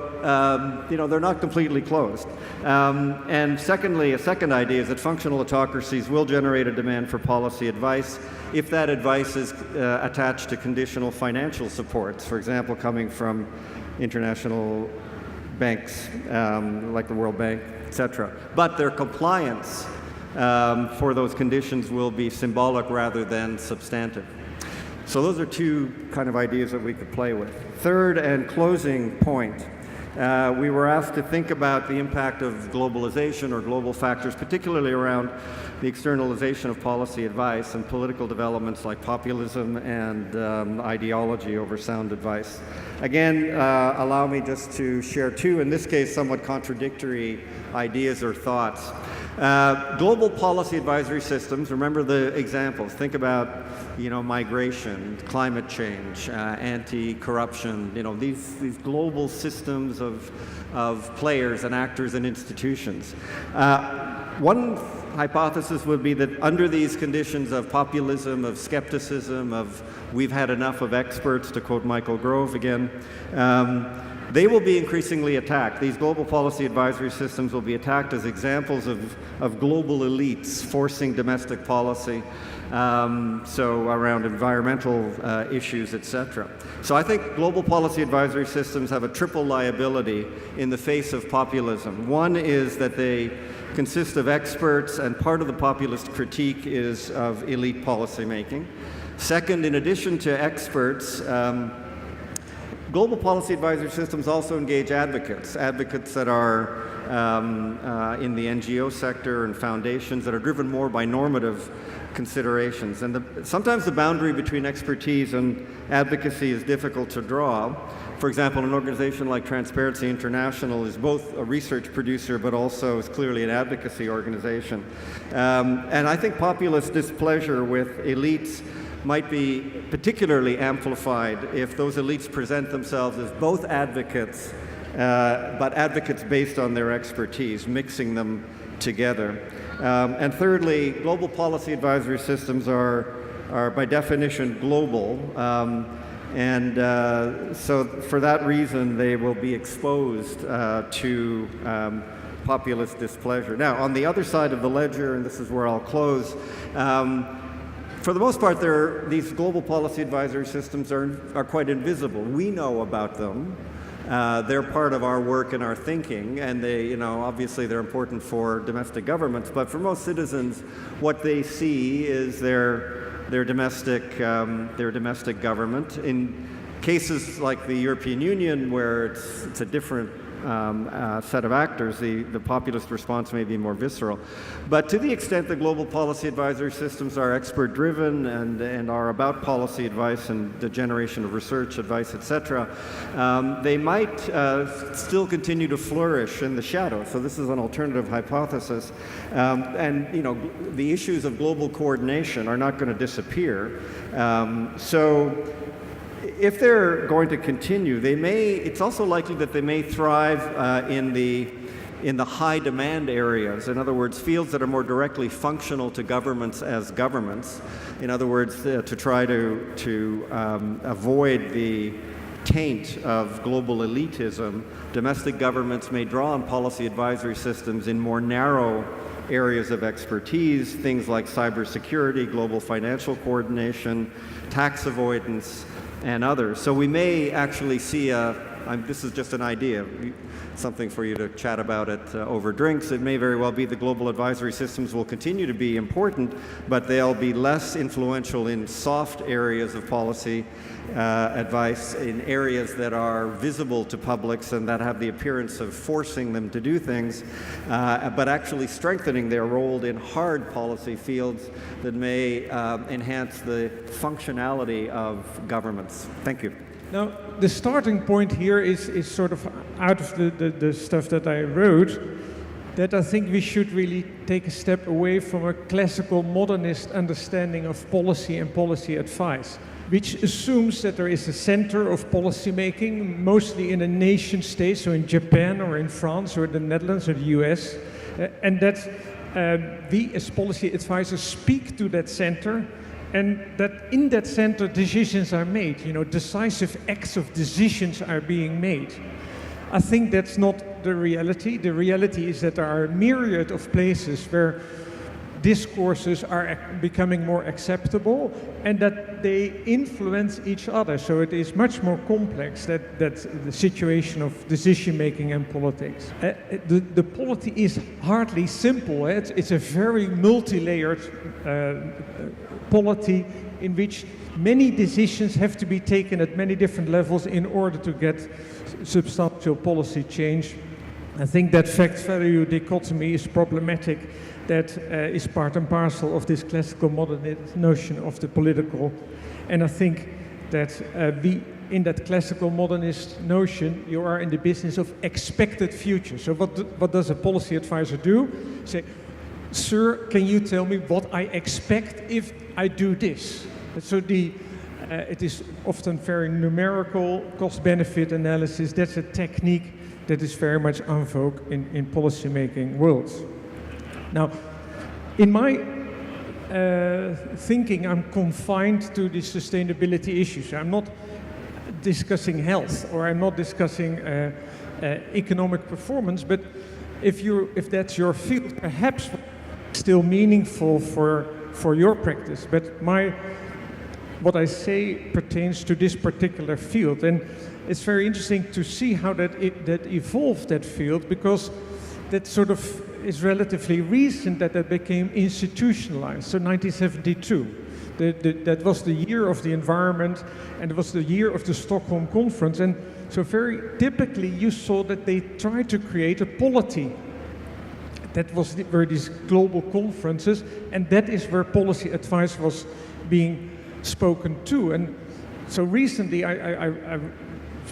they're not completely closed. And secondly, a second idea is that functional autocracies will generate a demand for policy advice if that advice is attached to conditional financial supports, for example, coming from international banks like the World Bank, etc. But their compliance for those conditions will be symbolic rather than substantive. So those are two kind of ideas that we could play with. Third and closing point, we were asked to think about the impact of globalization or global factors, particularly around the externalization of policy advice and political developments like populism and ideology over sound advice. Again, allow me just to share two, in this case, somewhat contradictory ideas or thoughts. Global policy advisory systems, remember the examples. Think about, migration, climate change, anti-corruption, these global systems of players and actors and institutions. One hypothesis would be that under these conditions of populism, of skepticism, of we've had enough of experts, to quote Michael Grove again, they will be increasingly attacked. These global policy advisory systems will be attacked as examples of global elites forcing domestic policy, so around environmental issues, etc. So I think global policy advisory systems have a triple liability in the face of populism. One is that they consist of experts, and part of the populist critique is of elite policymaking. Second, in addition to experts, global policy advisory systems also engage advocates that are in the NGO sector and foundations that are driven more by normative considerations. And sometimes the boundary between expertise and advocacy is difficult to draw. For example, an organization like Transparency International is both a research producer but also is clearly an advocacy organization. And I think populist displeasure with elites might be particularly amplified if those elites present themselves as both advocates, but advocates based on their expertise, mixing them together. And thirdly, global policy advisory systems are by definition global, so for that reason they will be exposed to populist displeasure. Now, on the other side of the ledger, and this is where I'll close, for the most part, these global policy advisory systems are quite invisible. We know about them. They're part of our work and our thinking, and they, obviously they're important for domestic governments, but for most citizens, what they see is their domestic government. In cases like the European Union, where it's a different set of actors, the populist response may be more visceral. But to the extent that global policy advisory systems are expert-driven and are about policy advice and the generation of research advice, etc., they might still continue to flourish in the shadow. So this is an alternative hypothesis. And the issues of global coordination are not going to disappear. So if they're going to continue, it's also likely that they may thrive in the high demand areas. In other words, fields that are more directly functional to governments as governments. In other words, to try to avoid the taint of global elitism, domestic governments may draw on policy advisory systems in more narrow areas of expertise, things like cybersecurity, global financial coordination, tax avoidance, and others. So we may actually see this is just an idea, something for you to chat about it over drinks. It may very well be the global advisory systems will continue to be important, but they'll be less influential in soft areas of policy advice, in areas that are visible to publics and that have the appearance of forcing them to do things, but actually strengthening their role in hard policy fields that may enhance the functionality of governments. Thank you. Now, the starting point here is sort of out of the stuff that I wrote, that I think we should really take a step away from a classical modernist understanding of policy and policy advice, which assumes that there is a center of policy making, mostly in a nation state, so in Japan or in France or the Netherlands or the US, and that we as policy advisors speak to that center, and that in that center decisions are made, decisive acts of decisions are being made. I think that's not the reality. The reality is that there are a myriad of places where discourses are becoming more acceptable and that they influence each other. So it is much more complex, that the situation of decision making and politics. The polity is hardly simple. It's a very multi-layered polity in which many decisions have to be taken at many different levels in order to get substantial policy change. I think that fact-value dichotomy is problematic. That is part and parcel of this classical modernist notion of the political. And I think that in that classical modernist notion, you are in the business of expected future. So what does a policy advisor do? Say, sir, can you tell me what I expect if I do this? So it is often very numerical, cost-benefit analysis. That's a technique that is very much en vogue in policy-making worlds. Now, in my thinking, I'm confined to the sustainability issues. I'm not discussing health, or I'm not discussing economic performance, but if that's your field, perhaps still meaningful for your practice. But what I say pertains to this particular field, and it's very interesting to see how that evolved, that field, because that sort of is relatively recent that became institutionalized. So 1972. That was the year of the environment, and it was the year of the Stockholm Conference. And so very typically you saw that they tried to create a polity. That were these global conferences, and that is where policy advice was being spoken to. And so recently, I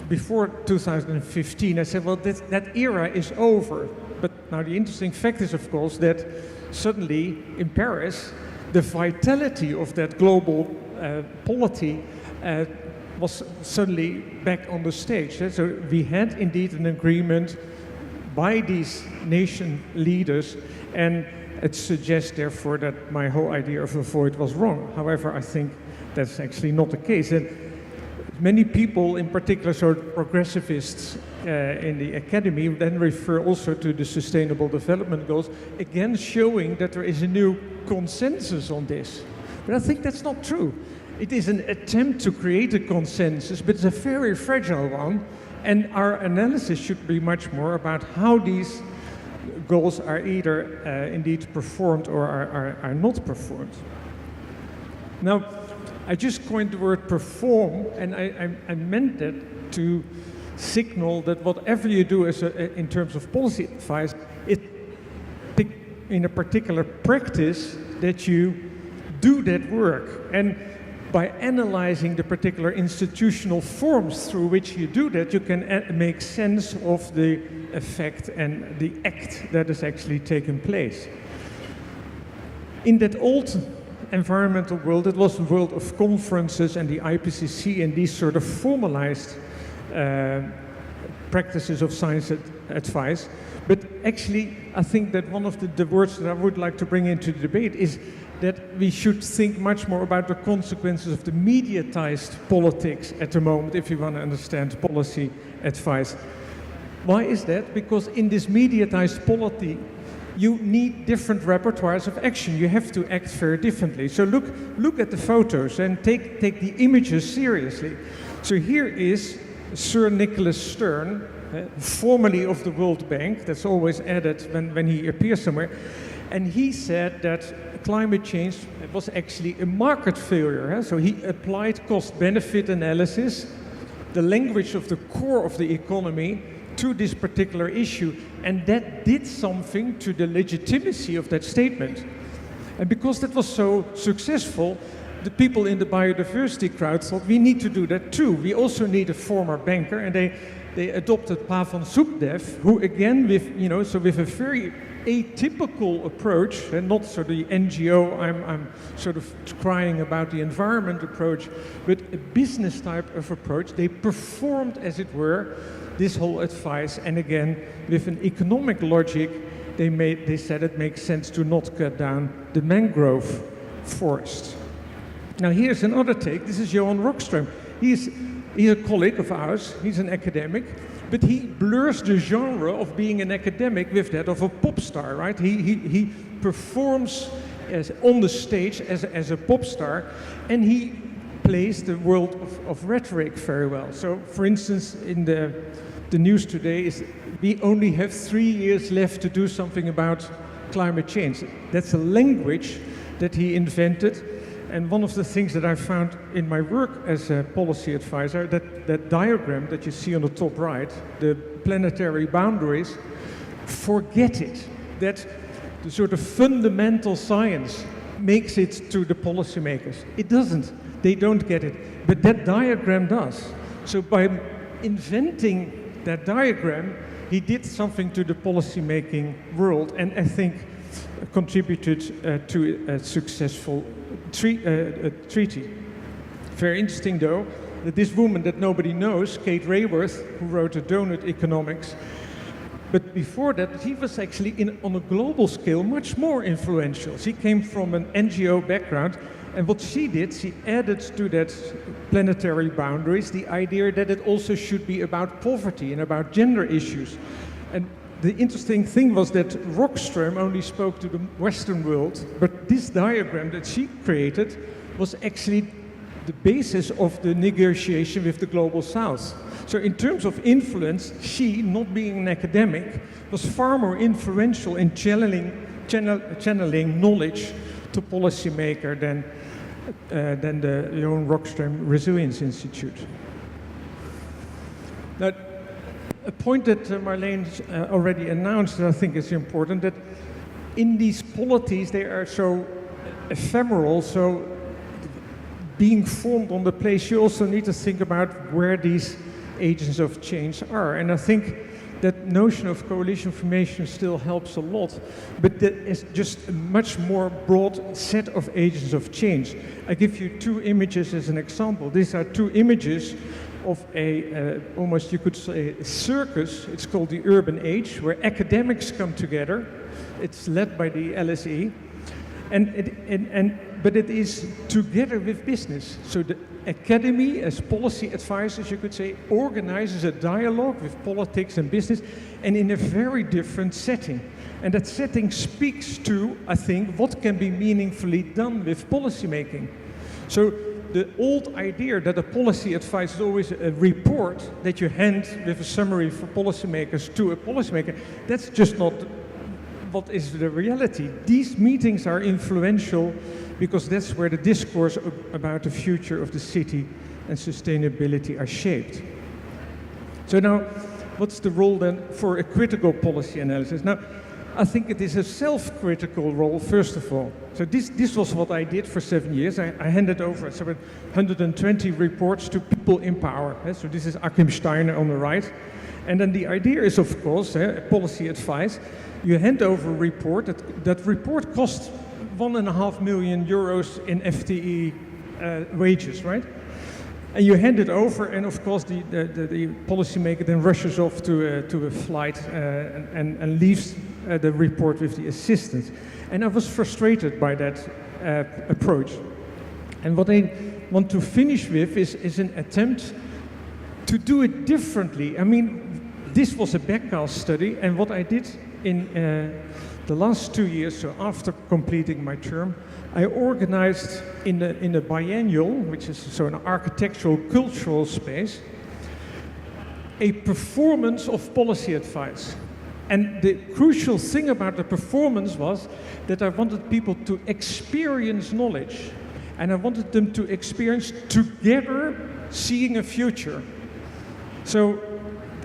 before 2015, I said, well, that era is over. But now the interesting fact is, of course, that suddenly in Paris, the vitality of that global polity was suddenly back on the stage. So we had indeed an agreement by these nation leaders, and it suggests therefore that my whole idea of a void was wrong. However, I think that's actually not the case. And many people, in particular sort of progressivists in the academy, then refer also to the Sustainable Development Goals, again showing that there is a new consensus on this. But I think that's not true. It is an attempt to create a consensus, but it's a very fragile one, and our analysis should be much more about how these goals are either indeed performed or are not performed. Now, I just coined the word perform, and I meant that to signal that whatever you do in terms of policy advice, in a particular practice, that you do that work. And by analyzing the particular institutional forms through which you do that, you can make sense of the effect and the act that is actually taking place. In that old environmental world, it was a world of conferences and the IPCC and these sort of formalized practices of science advice. But actually, I think that one of the words that I would like to bring into the debate is that we should think much more about the consequences of the mediatized politics at the moment, if you want to understand policy advice. Why is that? Because in this mediatized polity, you need different repertoires of action. You have to act very differently. So look at the photos and take the images seriously. So here is Sir Nicholas Stern, formerly of the World Bank. That's always added when he appears somewhere. And he said that climate change was actually a market failure. So he applied cost-benefit analysis, the language of the core of the economy, to this particular issue, and that did something to the legitimacy of that statement. And because that was so successful, the people in the biodiversity crowd thought, we need to do that too. We also need a former banker, and they adopted Pavan Sukhdev, who again, with a very atypical approach, and not sort of the NGO, I'm sort of crying about the environment approach, but a business type of approach. They performed, as it were, this whole advice, and again, with an economic logic, they said it makes sense to not cut down the mangrove forest. Now here's another take. This is Johan Rockström. He's a colleague of ours. He's an academic, but he blurs the genre of being an academic with that of a pop star, right? He performs on the stage as a pop star, and he plays the world of rhetoric very well. So, for instance, in the news today is we only have 3 years left to do something about climate change. That's a language that he invented. And one of the things that I found in my work as a policy advisor, that diagram that you see on the top right, the planetary boundaries, forget it. That the sort of fundamental science makes it to the policymakers. It doesn't. They don't get it. But that diagram does. So by inventing that diagram, he did something to the policy-making world, and I think contributed to a successful treaty. Very interesting, though, that this woman that nobody knows, Kate Raworth, who wrote A Donut Economics, but before that, he was actually on a global scale much more influential. She came from an NGO background, and what she did, she added to that planetary boundaries the idea that it also should be about poverty and about gender issues. And the interesting thing was that Rockström only spoke to the Western world, but this diagram that she created was actually the basis of the negotiation with the Global South. So in terms of influence, she, not being an academic, was far more influential in channeling knowledge to policymaker than the Johan Rockström Resilience Institute. Now, a point that Marleen already announced that I think is important, that in these polities they are so ephemeral, so being formed on the place, you also need to think about where these agents of change are. And I think that notion of coalition formation still helps a lot, but that is just a much more broad set of agents of change. I give you two images as an example. These are two images of a, almost you could say, a circus. It's called the Urban Age, where academics come together. It's led by the LSE. But it is together with business. So the academy, as policy advisors, you could say, organizes a dialogue with politics and business, and in a very different setting. And that setting speaks to, I think, what can be meaningfully done with policy making. So the old idea that a policy advice is always a report that you hand with a summary for policymakers to a policymaker, that's just not what is the reality. These meetings are influential because that's where the discourse about the future of the city and sustainability are shaped. So now, what's the role then for a critical policy analysis? Now, I think it is a self-critical role, first of all. So this was what I did for 7 years. I handed over 120 reports to people in power. So this is Achim Steiner on the right. And then the idea is, of course, policy advice. You hand over a report. That report costs 1.5 million euros in FTE wages, right? And you hand it over, and of course the policymaker then rushes off to a flight and leaves the report with the assistant. And I was frustrated by that approach. And what I want to finish with is an attempt to do it differently. I mean, this was a backcast study, and what I did in the last 2 years, so after completing my term, I organized in a biennial, which is so an architectural cultural space, a performance of policy advice. And the crucial thing about the performance was that I wanted people to experience knowledge, and I wanted them to experience together seeing a future. So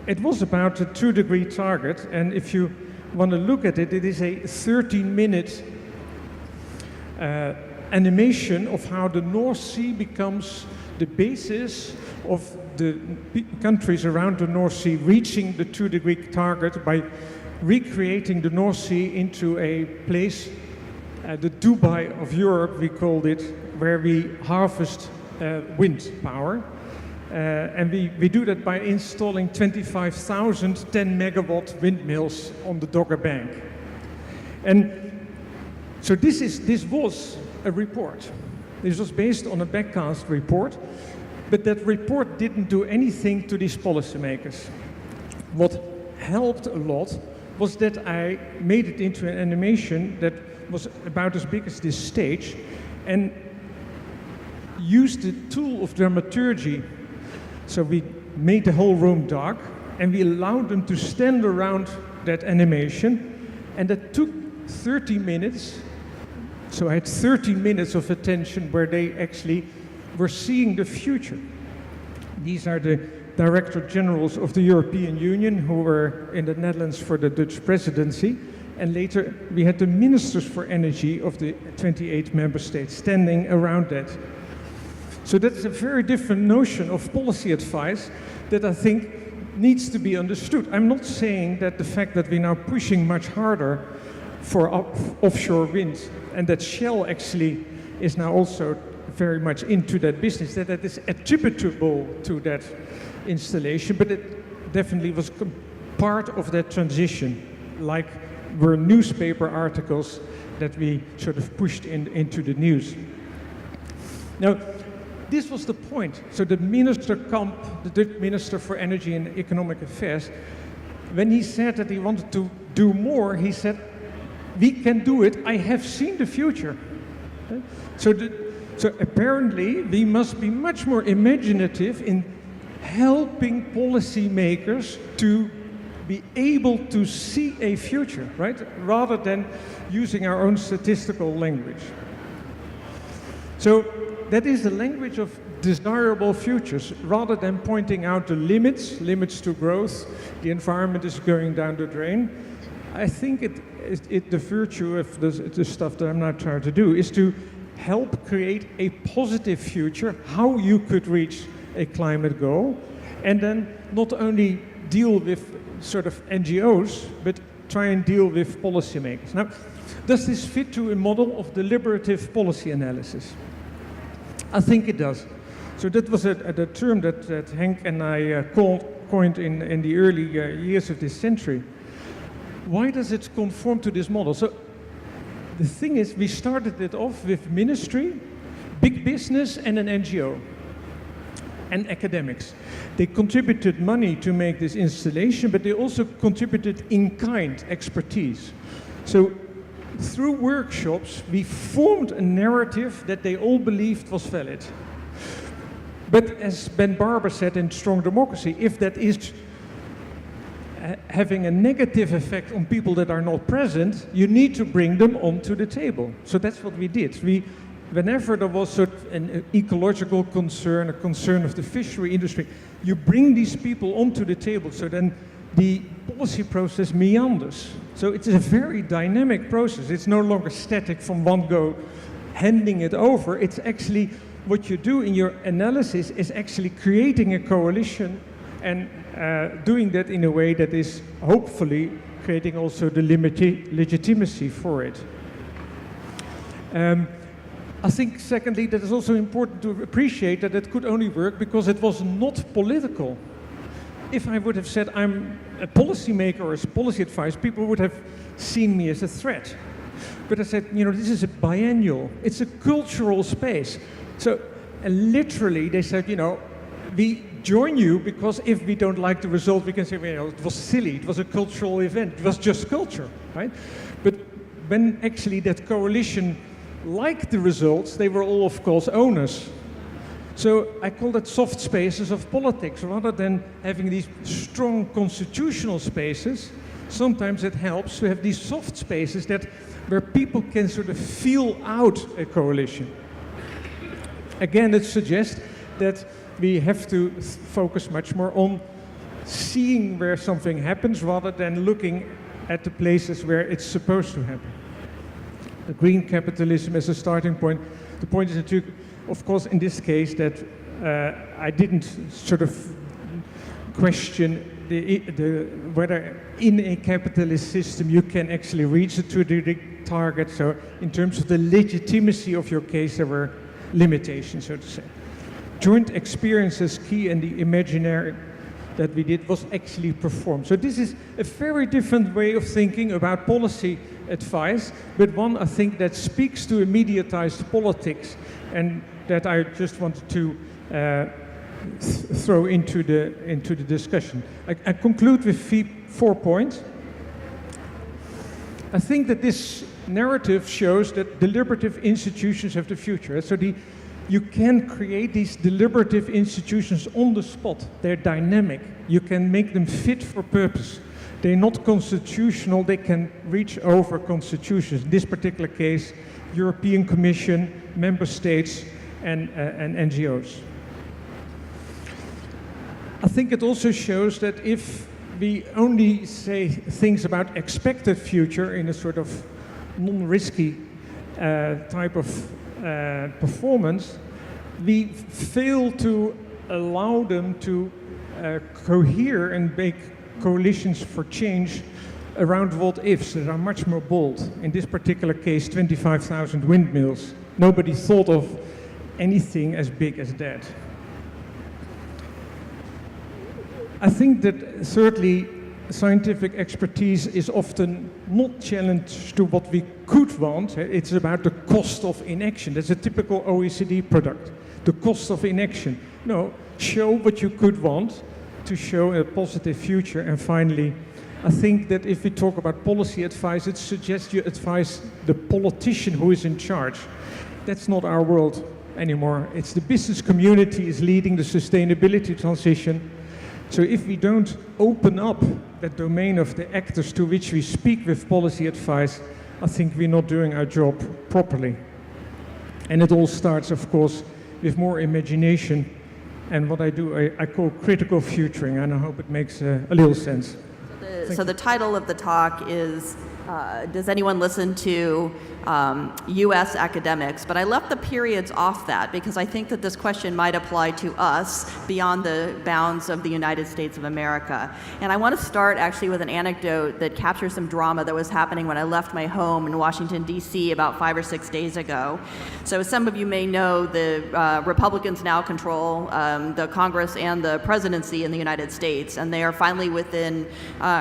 it was about a 2-degree target, and if you want to look at it, it is a 13-minute animation of how the North Sea becomes the basis of the countries around the North Sea reaching the 2-degree target by recreating the North Sea into a place, the Dubai of Europe, we called it, where we harvest wind power. And we do that by installing 25,000 10-megawatt windmills on the Dogger Bank. And so this was a report. This was based on a backcast report, but that report didn't do anything to these policymakers. What helped a lot was that I made it into an animation that was about as big as this stage and used the tool of dramaturgy. So we made the whole room dark and we allowed them to stand around that animation, and that took 30 minutes. So I had 30 minutes of attention where they actually were seeing the future. These are the Director Generals of the European Union who were in the Netherlands for the Dutch presidency, and later we had the Ministers for Energy of the 28 member states standing around that. So that's a very different notion of policy advice that I think needs to be understood. I'm not saying that the fact that we're now pushing much harder for offshore wind, and that Shell actually is now also very much into that business, that is attributable to that installation, but it definitely was part of that transition, like were newspaper articles that we sort of pushed into the news. Now, this was the point. So the Minister Kamp, the Dutch Minister for Energy and Economic Affairs, when he said that he wanted to do more, he said, we can do it, I have seen the future. So apparently we must be much more imaginative in helping policymakers to be able to see a future, right? Rather than using our own statistical language. So that is the language of desirable futures, rather than pointing out the limits to growth, the environment is going down the drain. I think the virtue of the stuff that I'm now trying to do is to help create a positive future, how you could reach a climate goal, and then not only deal with sort of NGOs, but try and deal with policymakers. Now, does this fit to a model of deliberative policy analysis? I think it does. So that was a term that Henk and I coined in the early years of this century. Why does it conform to this model? So the thing is, we started it off with ministry, big business, and an NGO, and academics. They contributed money to make this installation, but they also contributed in-kind expertise. So through workshops, we formed a narrative that they all believed was valid. But as Ben Barber said in Strong Democracy, if that is having a negative effect on people that are not present, you need to bring them onto the table. So that's what we did. Whenever there was sort of an ecological concern, a concern of the fishery industry, you bring these people onto the table, so then the policy process meanders. So it's a very dynamic process. It's no longer static from one go, handing it over. It's actually what you do in your analysis is actually creating a coalition and doing that in a way that is hopefully creating also the legitimacy for it. I think, secondly, that it's also important to appreciate that it could only work because it was not political. If I would have said I'm a policymaker or a policy advisor, people would have seen me as a threat. But I said, you know, this is a biennial. It's a cultural space. So literally, they said, you know, we join you because if we don't like the result, we can say, well, you know, it was silly. It was a cultural event. It was just culture, right? But when actually that coalition liked the results, they were all, of course, owners. So I call that soft spaces of politics. Rather than having these strong constitutional spaces, sometimes it helps to have these soft spaces where people can sort of feel out a coalition. Again, it suggests that we have to focus much more on seeing where something happens rather than looking at the places where it's supposed to happen. The green capitalism as a starting point. The point is that, of course, in this case, that I didn't sort of question whether in a capitalist system you can actually reach the strategic target. So in terms of the legitimacy of your case, there were limitations, so to say. Joint experience is key, and the imaginary that we did was actually performed. So this is a very different way of thinking about policy advice, but one I think that speaks to immediatized politics, and that I just wanted to throw into the discussion. I conclude with 4 points. I think that this narrative shows that deliberative institutions have the future. So you can create these deliberative institutions on the spot. They're dynamic. You can make them fit for purpose. They're not constitutional. They can reach over constitutions. In this particular case, European Commission, member states, and NGOs. I think it also shows that if we only say things about expected future in a sort of non-risky type of performance, we fail to allow them to cohere and make coalitions for change around what-ifs that are much more bold. In this particular case, 25,000 windmills. Nobody thought of anything as big as that. I think that, thirdly, scientific expertise is often not challenged to what we could want. It's about the cost of inaction. That's a typical OECD product. The cost of inaction. No, show what you could want to show a positive future. And finally, I think that if we talk about policy advice, it suggests you advise the politician who is in charge. That's not our world anymore. It's the business community is leading the sustainability transition. So if we don't open up that domain of the actors to which we speak with policy advice, I think we're not doing our job properly. And it all starts, of course, with more imagination. And what I do, I call critical futuring, and I hope it makes a little sense. So the title of the talk is, does anyone listen to U.S. academics? But I left the periods off that because I think that this question might apply to us beyond the bounds of the United States of America. And I want to start actually with an anecdote that captures some drama that was happening when I left my home in Washington, D.C. about 5 or 6 days ago. So as some of you may know, the Republicans now control the Congress and the presidency in the United States, and they are finally within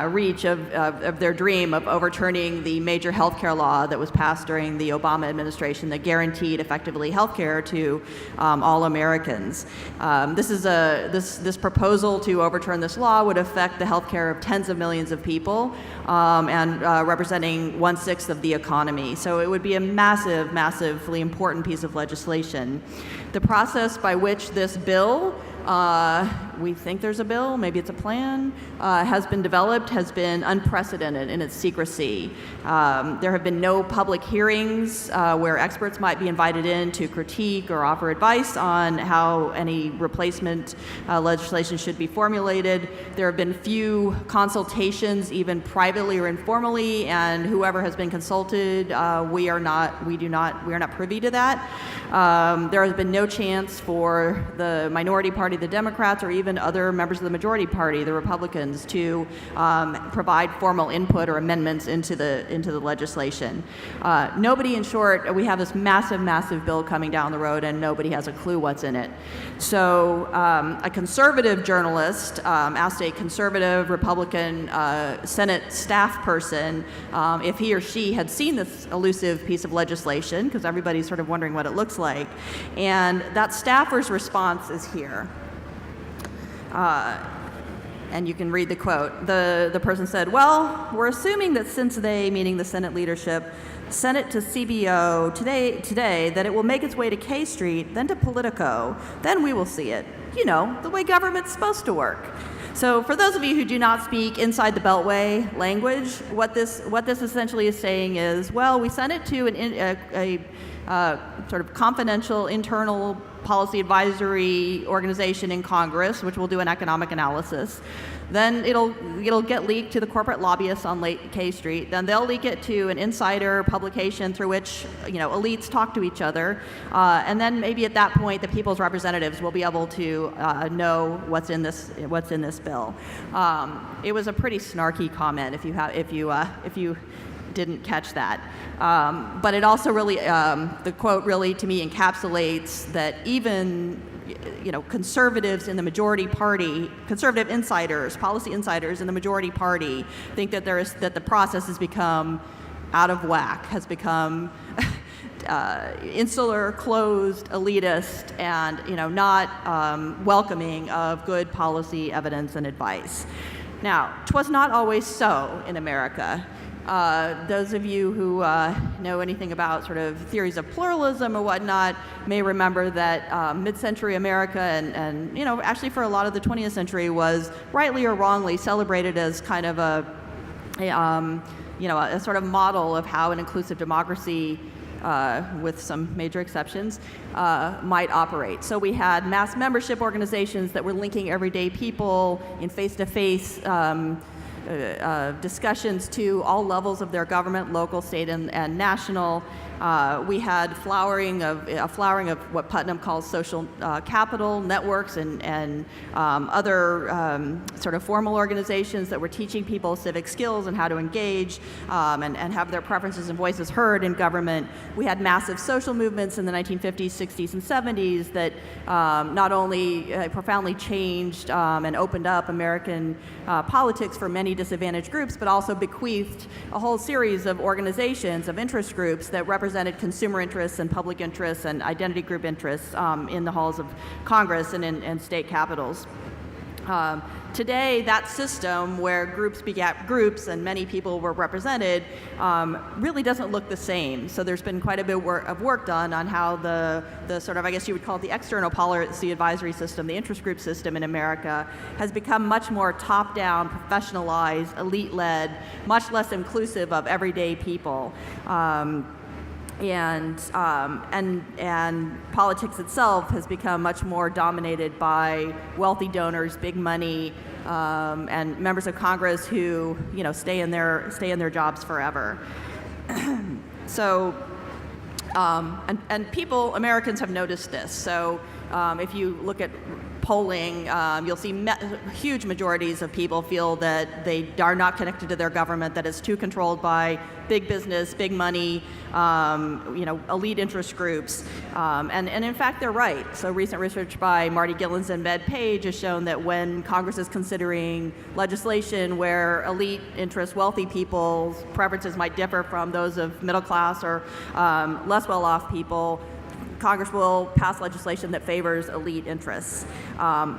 reach of their dream of overturning the major health care law that was passed during the Obama administration that guaranteed effectively health care to all Americans. This proposal to overturn this law would affect the health care of tens of millions of people and representing 1/6 of the economy. So it would be a massive, massively important piece of legislation. The process by which this bill, we think there's a bill, maybe it's a plan, has been developed, has been unprecedented in its secrecy. There have been no public hearings where experts might be invited in to critique or offer advice on how any replacement legislation should be formulated. There have been few consultations, even privately or informally, and whoever has been consulted, we are not privy to that. There has been no chance for the minority party, the Democrats, or even other members of the majority party, the Republicans, to provide formal input or amendments into the legislation. Nobody, in short, we have this massive, massive bill coming down the road, and nobody has a clue what's in it. So a conservative journalist asked a conservative Republican Senate staff person if he or she had seen this elusive piece of legislation, because everybody's sort of wondering what it looks like. And that staffer's response is here. And you can read the quote. The person said, well, we're assuming that since they, meaning the Senate leadership, sent it to CBO today, that it will make its way to K Street, then to Politico, then we will see it. You know, the way government's supposed to work. So for those of you who do not speak inside the Beltway language, what this essentially is saying is, well, we sent it to a sort of confidential internal policy advisory organization in Congress, which will do an economic analysis. Then it'll get leaked to the corporate lobbyists on K Street. Then they'll leak it to an insider publication through which elites talk to each other. And then maybe at that point, the people's representatives will be able to know what's in this bill. It was a pretty snarky comment if you didn't catch that. But it also really, the quote really to me encapsulates that even conservatives in the majority party, conservative insiders, policy insiders in the majority party think that the process has become out of whack, has become insular, closed, elitist, and not welcoming of good policy evidence and advice. Now, 'twas not always so in America. Those of you who know anything about sort of theories of pluralism or whatnot may remember that mid-century America and actually for a lot of the 20th century was rightly or wrongly celebrated as kind of a sort of model of how an inclusive democracy, with some major exceptions, might operate. So we had mass membership organizations that were linking everyday people in face-to-face discussions to all levels of their government, local, state, and national. We had a flowering of what Putnam calls social capital networks and other sort of formal organizations that were teaching people civic skills and how to engage and have their preferences and voices heard in government. We had massive social movements in the 1950s, 60s, and 70s that not only profoundly changed and opened up American politics for many disadvantaged groups, but also bequeathed a whole series of organizations, of interest groups that represented consumer interests and public interests and identity group interests in the halls of Congress and in state capitals. Today, that system where groups begat groups and many people were represented really doesn't look the same. So there's been quite a bit of work done on how the sort of, I guess you would call it the external policy advisory system, the interest group system in America, has become much more top-down, professionalized, elite-led, much less inclusive of everyday people. and politics itself has become much more dominated by wealthy donors, big money, and members of Congress who stay in their jobs forever. So, and Americans have noticed this. So, if you look at polling, you'll see huge majorities of people feel that they are not connected to their government, that it's too controlled by big business, big money, elite interest groups. And in fact, they're right. So recent research by Marty Gillens and Med Page has shown that when Congress is considering legislation where elite interest, wealthy people's preferences might differ from those of middle class or less well-off people, Congress will pass legislation that favors elite interests.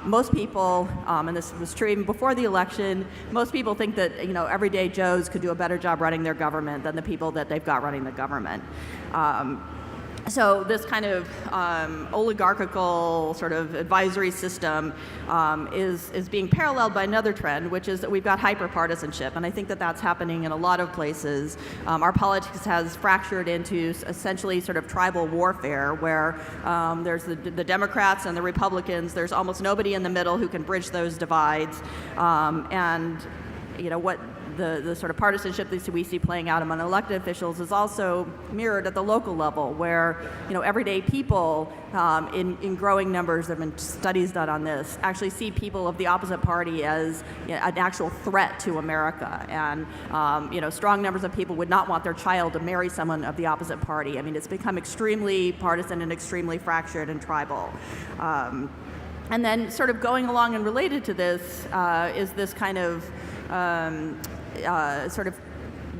Most people, and this was true even before the election, most people think that everyday Joes could do a better job running their government than the people that they've got running the government. So this kind of oligarchical sort of advisory system is being paralleled by another trend, which is that we've got hyper-partisanship, and I think that that's happening in a lot of places. Our politics has fractured into essentially sort of tribal warfare, where there's the Democrats and the Republicans. There's almost nobody in the middle who can bridge those divides, and what the sort of partisanship that we see playing out among elected officials is also mirrored at the local level, where everyday people in growing numbers, there have been studies done on this, actually see people of the opposite party as an actual threat to America, and strong numbers of people would not want their child to marry someone of the opposite party. I mean, it's become extremely partisan and extremely fractured and tribal. And then sort of going along and related to this is this kind of sort of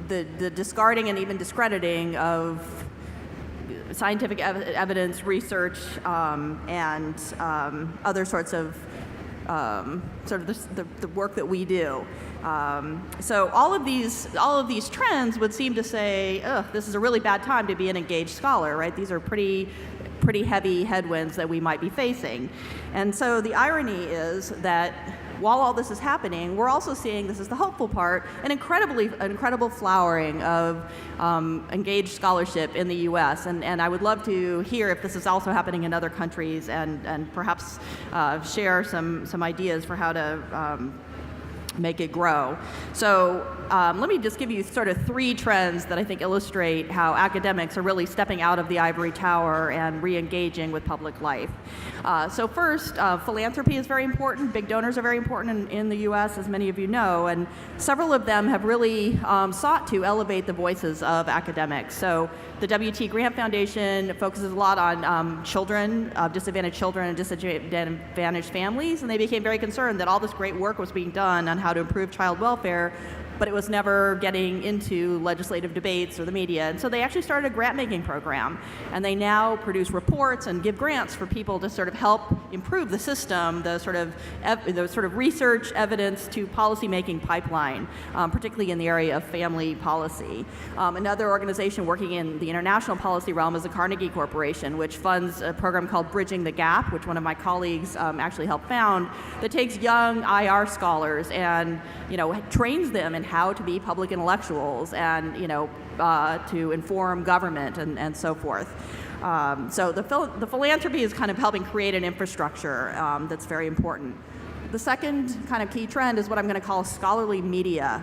the discarding and even discrediting of scientific evidence, research, and other sorts of sort of the work that we do. So all of these trends would seem to say, this is a really bad time to be an engaged scholar, right? These are pretty heavy headwinds that we might be facing. And so the irony is that while all this is happening, we're also seeing, this is the hopeful part, an incredible flowering of engaged scholarship in the U.S. And I would love to hear if this is also happening in other countries, and perhaps share some ideas for how to make it grow. So let me just give you sort of three trends that I think illustrate how academics are really stepping out of the ivory tower and re-engaging with public life. So first, philanthropy is very important. Big donors are very important in the U.S., as many of you know, and several of them have really sought to elevate the voices of academics. So the W.T. Grant Foundation focuses a lot on children, disadvantaged children and disadvantaged families, and they became very concerned that all this great work was being done on how to improve child welfare, but it was never getting into legislative debates or the media. And so they actually started a grant-making program, and they now produce reports and give grants for people to sort of help improve the system, the sort of research, evidence to policy-making pipeline, particularly in the area of family policy. Another organization working in the international policy realm is the Carnegie Corporation, which funds a program called Bridging the Gap, which one of my colleagues actually helped found, that takes young IR scholars and trains them in how to be public intellectuals and to inform government and so forth. So the philanthropy is kind of helping create an infrastructure that's very important. The second kind of key trend is what I'm going to call scholarly media.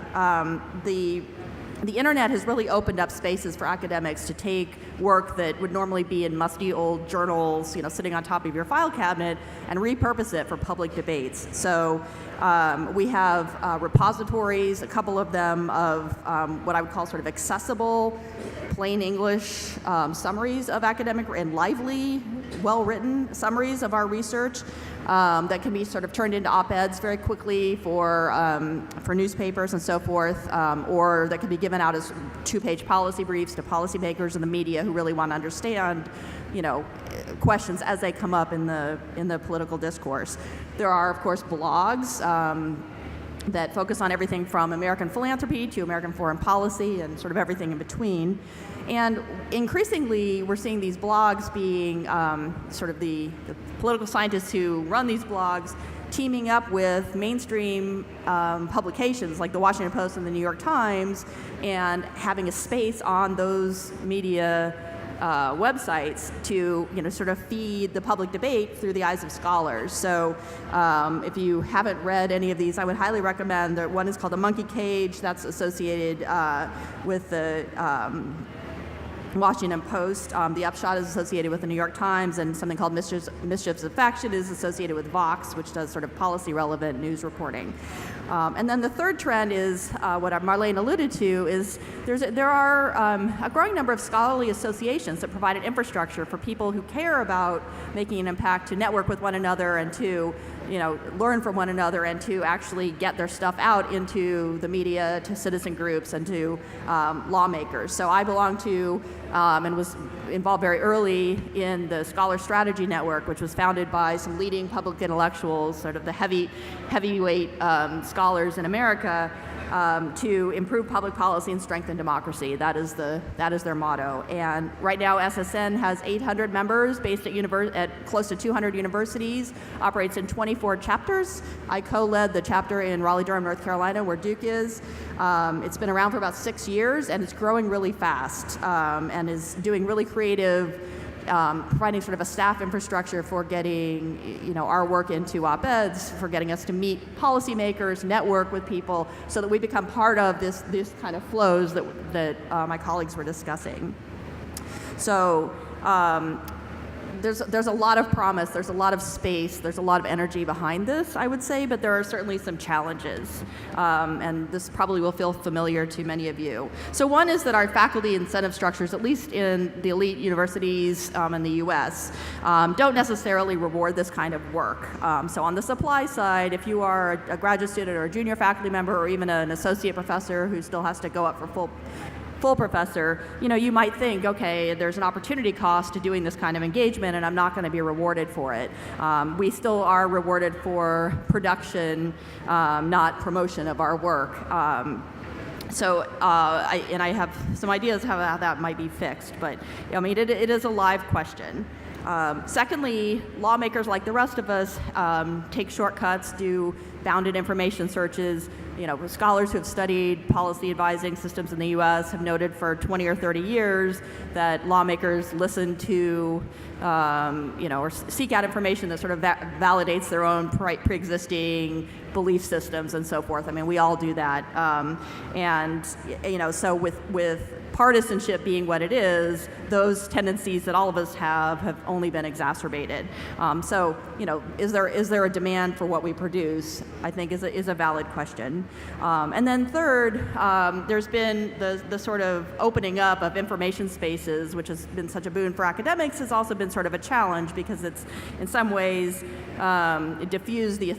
The internet has really opened up spaces for academics to take work that would normally be in musty old journals, sitting on top of your file cabinet, and repurpose it for public debates. So we have repositories, a couple of them, of what I would call sort of accessible, plain English summaries of academic and lively, well-written summaries of our research that can be sort of turned into op-eds very quickly for newspapers and so forth, or that can be given out as two-page policy briefs to policymakers and the media who really want to understand, questions as they come up in the political discourse. There are, of course, blogs that focus on everything from American philanthropy to American foreign policy and sort of everything in between. And increasingly, we're seeing these blogs being sort of the political scientists who run these blogs teaming up with mainstream publications like the Washington Post and the New York Times, and having a space on those media websites to sort of feed the public debate through the eyes of scholars. So if you haven't read any of these, I would highly recommend that one is called The Monkey Cage, that's associated with the Washington Post. The Upshot is associated with the New York Times, and something called Mischiefs of Faction is associated with Vox, which does sort of policy-relevant news reporting. And then the third trend is what Marlene alluded to, is there are a growing number of scholarly associations that provide an infrastructure for people who care about making an impact to network with one another and to learn from one another and to actually get their stuff out into the media, to citizen groups, and to lawmakers. So I belong to and was involved very early in the Scholar Strategy Network, which was founded by some leading public intellectuals, sort of the heavyweight scholars in America, to improve public policy and strengthen democracy. That is their motto. And right now, SSN has 800 members based at close to 200 universities, operates in 24 chapters. I co-led the chapter in Raleigh-Durham, North Carolina, where Duke is. It's been around for about 6 years, and it's growing really fast, and is doing really creative, providing sort of a staff infrastructure for getting our work into op-eds, for getting us to meet policymakers, network with people, so that we become part of this kind of flows that my colleagues were discussing. So there's a lot of promise, there's a lot of space, there's a lot of energy behind this, I would say, but there are certainly some challenges, and this probably will feel familiar to many of you. So one is that our faculty incentive structures, at least in the elite universities in the US, don't necessarily reward this kind of work. So on the supply side, if you are a graduate student or a junior faculty member or even an associate professor who still has to go up for full professor, you might think, okay, there's an opportunity cost to doing this kind of engagement, and I'm not going to be rewarded for it. We still are rewarded for production, not promotion of our work. I have some ideas how that might be fixed, but it is a live question. Secondly, lawmakers like the rest of us take shortcuts, do bounded information searches. Scholars who have studied policy advising systems in the U.S. have noted for 20 or 30 years that lawmakers listen to, or seek out information that sort of validates their own pre-existing belief systems and so forth. I mean, we all do that. So with partisanship being what it is, those tendencies that all of us have only been exacerbated. Is there a demand for what we produce? I think is a valid question. And then third, there's been the sort of opening up of information spaces, which has been such a boon for academics, has also been sort of a challenge because it's in some ways diffused the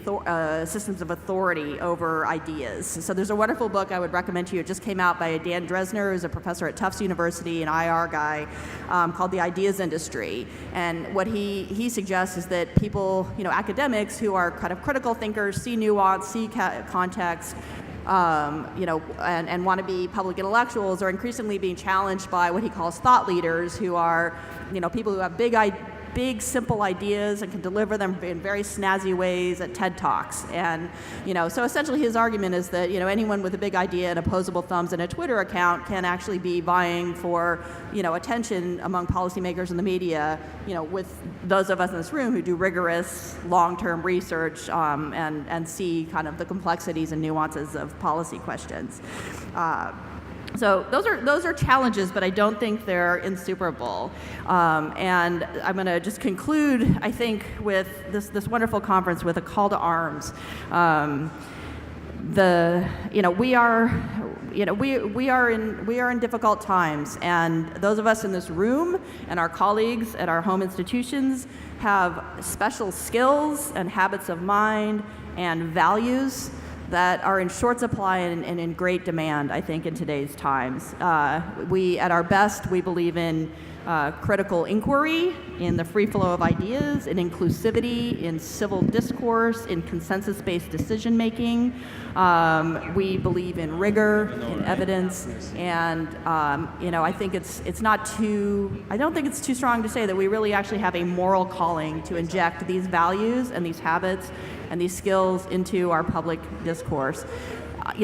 systems of authority over ideas. So there's a wonderful book I would recommend to you. It just came out by Dan Dresner, who's a professor at Tufts University, an IR guy, called The Ideas Industry. And what he suggests is that people, academics who are kind of critical thinkers, see nuance, see context, and want to be public intellectuals, are increasingly being challenged by what he calls thought leaders, who are, people who have big, simple ideas and can deliver them in very snazzy ways at TED Talks. And, so essentially his argument is that, anyone with a big idea and opposable thumbs and a Twitter account can actually be vying for, attention among policymakers in the media, with those of us in this room who do rigorous long-term research and see kind of the complexities and nuances of policy questions. So those are challenges, but I don't think they're insuperable. And I'm going to just conclude, I think, with this wonderful conference with a call to arms. We are in difficult times, and those of us in this room and our colleagues at our home institutions have special skills and habits of mind and values that are in short supply and in great demand, I think, in today's times. At our best, we believe in critical inquiry, in the free flow of ideas, in inclusivity, in civil discourse, in consensus-based decision-making. We believe in rigor, in evidence, and I think I don't think it's too strong to say that we really actually have a moral calling to inject these values and these habits and these skills into our public discourse.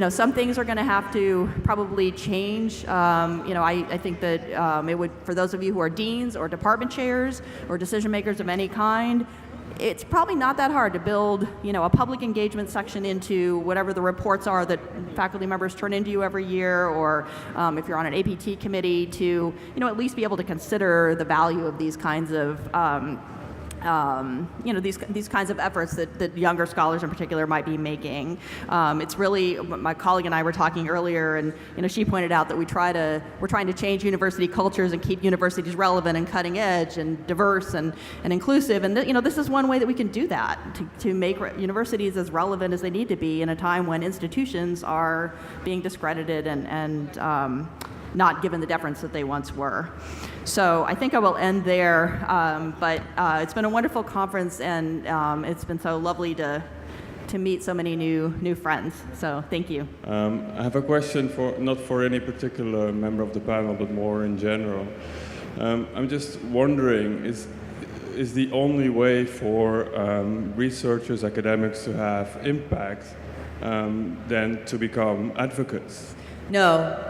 some things are going to have to probably change. I think that it would, for those of you who are deans or department chairs or decision makers of any kind, it's probably not that hard to build, a public engagement section into whatever the reports are that faculty members turn into you every year, or if you're on an APT committee, to, at least be able to consider the value of these kinds of these kinds of efforts that younger scholars in particular might be making. It's really, my colleague and I were talking earlier, and she pointed out that we're trying to change university cultures and keep universities relevant and cutting edge and diverse and inclusive. And this is one way that we can do that, to make universities as relevant as they need to be in a time when institutions are being discredited and not given the deference that they once were. So I think I will end there, but it's been a wonderful conference, and it's been so lovely to meet so many new friends. So thank you. I have a question not for any particular member of the panel, but more in general. I'm just wondering, is the only way for researchers, academics to have impact then to become advocates? No.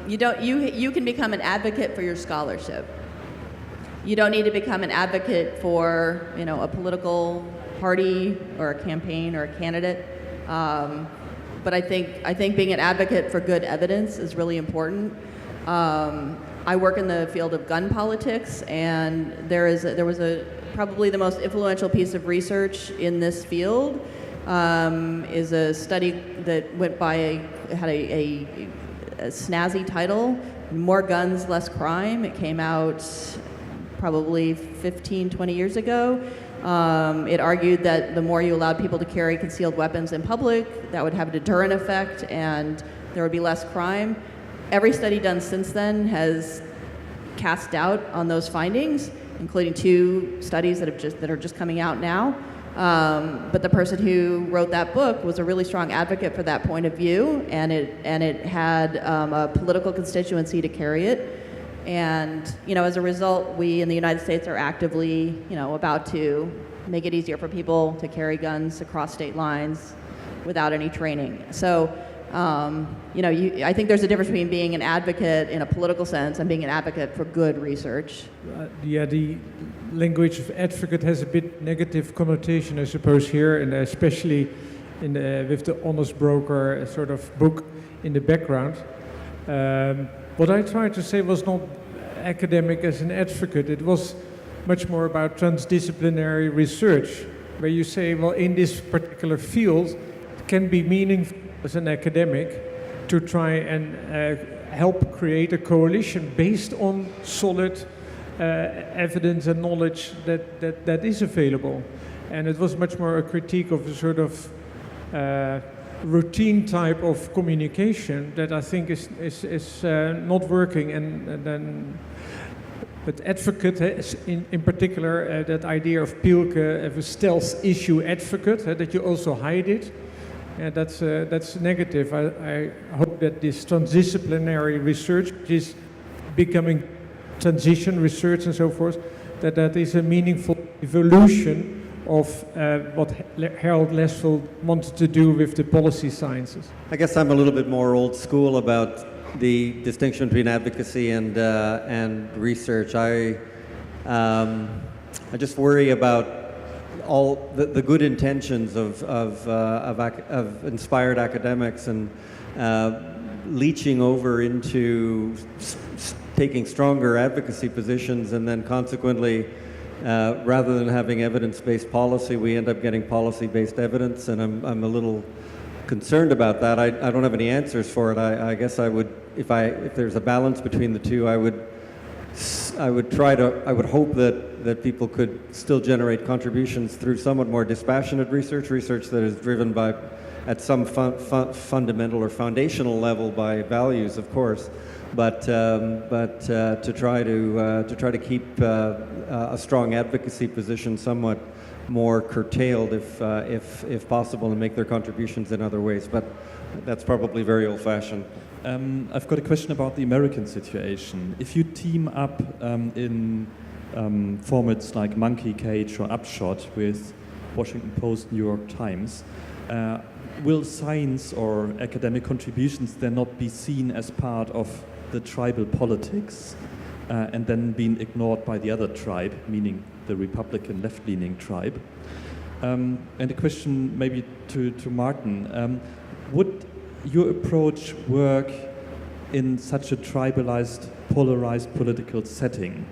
You can become an advocate for your scholarship. You don't need to become an advocate for, a political party or a campaign or a candidate. But I think being an advocate for good evidence is really important. I work in the field of gun politics, and there was probably the most influential piece of research in this field is a study that went by had a snazzy title, More Guns, Less Crime. It came out probably 15, 20 years ago. It argued that the more you allowed people to carry concealed weapons in public, that would have a deterrent effect and there would be less crime. Every study done since then has cast doubt on those findings, including 2 studies that are just coming out now. But the person who wrote that book was a really strong advocate for that point of view, and it had a political constituency to carry it. And as a result, we in the United States are actively about to make it easier for people to carry guns across state lines without any training. So I think there's a difference between being an advocate in a political sense and being an advocate for good research. The language of advocate has a bit negative connotation, I suppose, here, and especially with the honest broker sort of book in the background. What I tried to say was not academic as an advocate. It was much more about transdisciplinary research, where you say, well, in this particular field, it can be meaningful as an academic to try and help create a coalition based on solid evidence and knowledge that is available. And it was much more a critique of the sort of routine type of communication that I think is not working. But advocate, in particular, that idea of Pielke, of a stealth issue advocate, that you also hide it. Yeah, that's negative. I hope that this transdisciplinary research, which is becoming transition research and so forth, that is a meaningful evolution of what Harold Lesfield wanted to do with the policy sciences. I guess I'm a little bit more old school about the distinction between advocacy and research. I just worry about all the good intentions of inspired academics and leaching over into taking stronger advocacy positions, and then consequently, rather than having evidence-based policy, we end up getting policy-based evidence, and I'm a little concerned about that. I don't have any answers for it. I guess I would, if there's a balance between the two, I would hope that people could still generate contributions through somewhat more dispassionate research that is driven by, at some fundamental or foundational level, by values, of course, but to try to keep a strong advocacy position somewhat more curtailed, if possible, and make their contributions in other ways. But that's probably very old-fashioned. I've got a question about the American situation. If you team up in formats like Monkey Cage or Upshot with Washington Post, New York Times, will science or academic contributions then not be seen as part of the tribal politics and then being ignored by the other tribe, meaning the Republican left-leaning tribe? And a question maybe to Martin. Would your approach work in such a tribalized, polarized political setting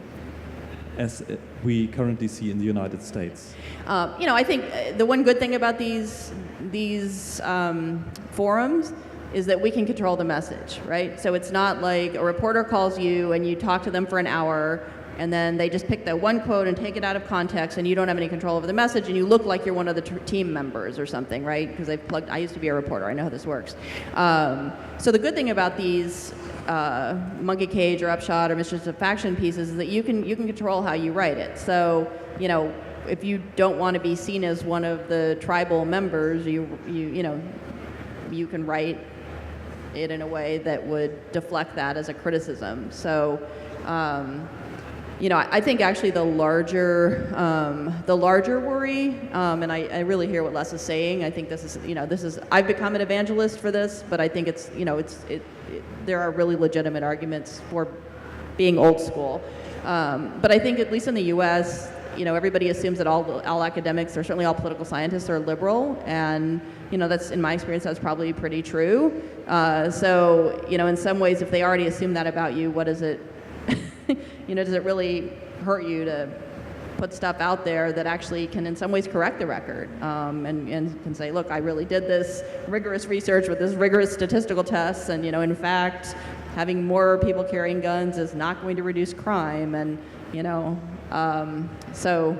as we currently see in the United States? I think the one good thing about these forums is that we can control the message, right? So it's not like a reporter calls you and you talk to them for an hour and then they just pick that one quote and take it out of context and you don't have any control over the message and you look like you're one of the team members or something, right? Because I used to be a reporter, I know how this works. So the good thing about these monkey cage or upshot or mistress of faction pieces is that you can control how you write it. So, if you don't want to be seen as one of the tribal members, you can write it in a way that would deflect that as a criticism. So, I think actually the larger worry, and I really hear what Les is saying. I think this is I've become an evangelist for this, but I think there are really legitimate arguments for being old school. But I think at least in the U.S., everybody assumes that all academics, or certainly all political scientists, are liberal, and that's, in my experience, that's probably pretty true. So in some ways, if they already assume that about you, what is it? Does it really hurt you to put stuff out there that actually can in some ways correct the record and can say, look, I really did this rigorous research with this rigorous statistical tests, and in fact, having more people carrying guns is not going to reduce crime, and so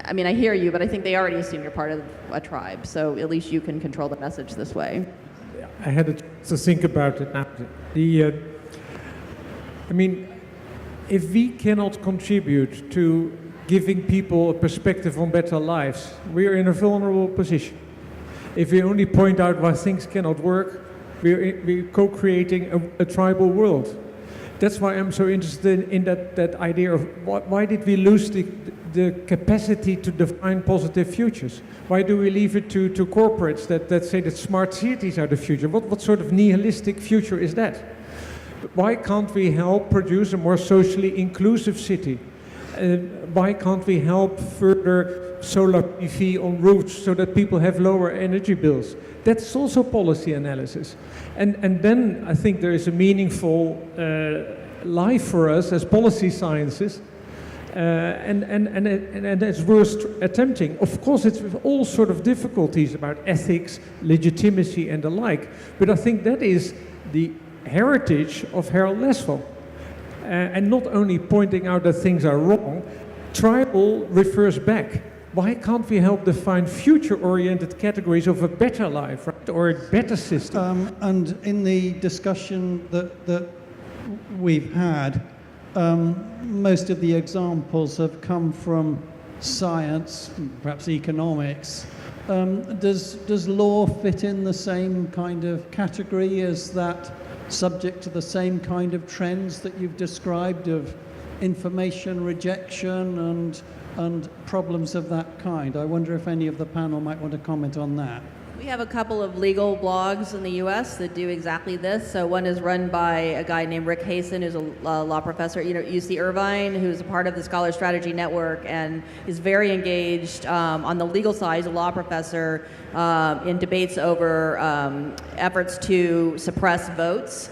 I hear you, but I think they already assume you're part of a tribe, so at least you can control the message this way. I had to think about it now. If we cannot contribute to giving people a perspective on better lives, we are in a vulnerable position. If we only point out why things cannot work, we're co-creating a tribal world. That's why I'm so interested in that idea of why did we lose the capacity to define positive futures? Why do we leave it to corporates that say that smart cities are the future? What sort of nihilistic future is that? Why can't we help produce a more socially inclusive city? Why can't we help further solar PV on roofs so that people have lower energy bills? That's also policy analysis. And then I think there is a meaningful life for us as policy scientists, and it's worth attempting. Of course, it's with all sort of difficulties about ethics, legitimacy, and the like, but I think that is the heritage of Harold Leswell. And not only pointing out that things are wrong, tribal refers back. Why can't we help define future-oriented categories of a better life, right? Or a better system? And in the discussion that we've had, most of the examples have come from science, perhaps economics. Does law fit in the same kind of category? Is that subject to the same kind of trends that you've described of information rejection and problems of that kind? I wonder if any of the panel might want to comment on that. We have a couple of legal blogs in the U.S. that do exactly this. So one is run by a guy named Rick Hasen, who's a law professor at UC Irvine, who's a part of the Scholar Strategy Network and is very engaged on the legal side. He's a law professor in debates over efforts to suppress votes,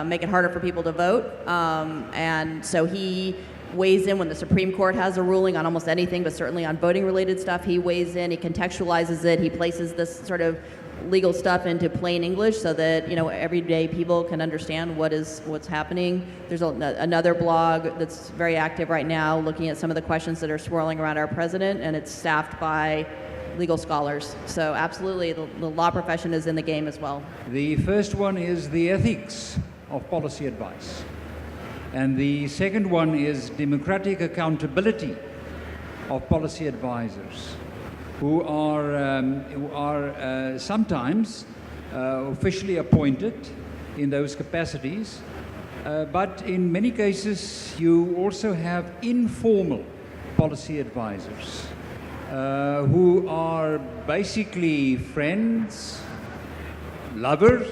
make it harder for people to vote. And so he weighs in when the Supreme Court has a ruling on almost anything, but certainly on voting-related stuff. He weighs in, he contextualizes it, he places this sort of legal stuff into plain English so that everyday people can understand what's happening. There's another blog that's very active right now looking at some of the questions that are swirling around our president, and it's staffed by legal scholars. So absolutely, the law profession is in the game as well. The first one is the ethics of policy advice. And the second one is democratic accountability of policy advisors who are sometimes officially appointed in those capacities, but in many cases you also have informal policy advisors who are basically friends, lovers,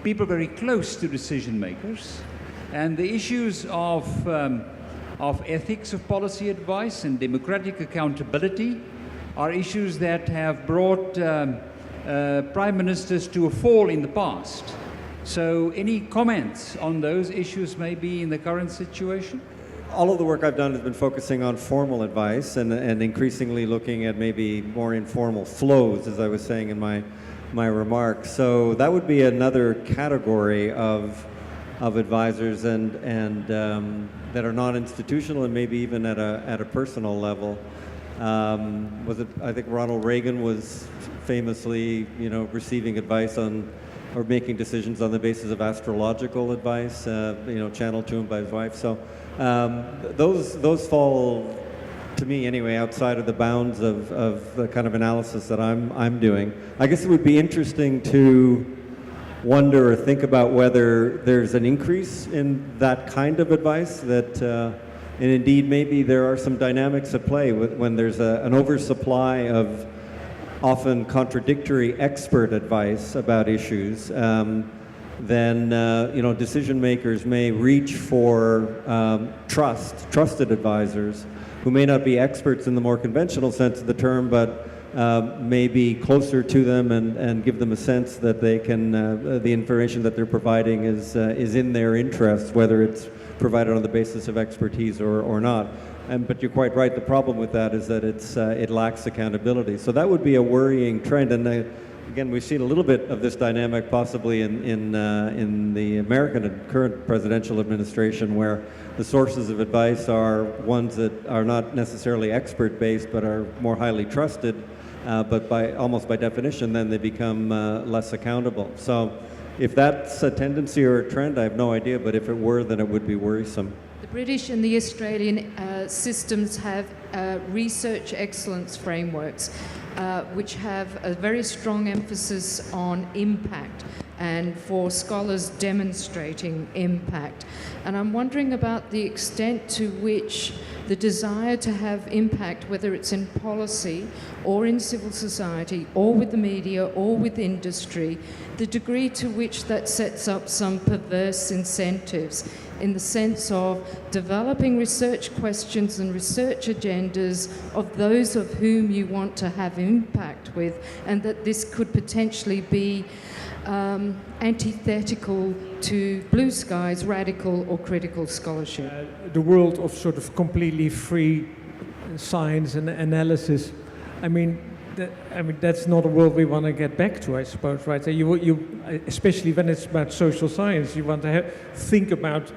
people very close to decision makers. And the issues of ethics of policy advice and democratic accountability are issues that have brought prime ministers to a fall in the past. So any comments on those issues maybe in the current situation? All of the work I've done has been focusing on formal advice and increasingly looking at maybe more informal flows, as I was saying in my remarks. So that would be another category of advisors and that are non-institutional and maybe even at a personal level. I think Ronald Reagan was famously, receiving advice on or making decisions on the basis of astrological advice, channeled to him by his wife. So those fall, to me anyway, outside of the bounds of the kind of analysis that I'm doing. I guess it would be interesting to wonder or think about whether there's an increase in that kind of advice that, and indeed maybe there are some dynamics at play when there's an oversupply of often contradictory expert advice about issues. Then decision makers may reach for trusted advisors who may not be experts in the more conventional sense of the term, but may be closer to them and give them a sense that they can, the information that they're providing is in their interests, whether it's provided on the basis of expertise or not. But you're quite right, the problem with that is that it lacks accountability. So that would be a worrying trend. And again, we've seen a little bit of this dynamic possibly in the American and current presidential administration, where the sources of advice are ones that are not necessarily expert-based but are more highly trusted, but almost by definition then they become less accountable. So if that's a tendency or a trend, I have no idea, but if it were, then it would be worrisome. The British and the Australian systems have research excellence frameworks which have a very strong emphasis on impact and for scholars demonstrating impact. And I'm wondering about the extent to which the desire to have impact, whether it's in policy or in civil society or with the media or with industry, the degree to which that sets up some perverse incentives in the sense of developing research questions and research agendas of those of whom you want to have impact with, and that this could potentially be antithetical to blue skies, radical or critical scholarship. The world of sort of completely free science and analysis, that's not a world we want to get back to, I suppose, right? So you especially when it's about social science, you want to think about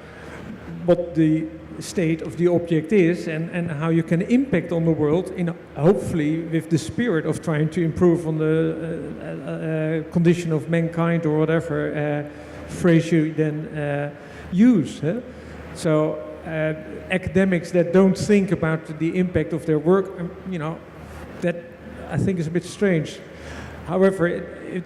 what the state of the object is and how you can impact on the world, hopefully with the spirit of trying to improve on the condition of mankind, or whatever phrase you then use. So academics that don't think about the impact of their work, that I think is a bit strange. However,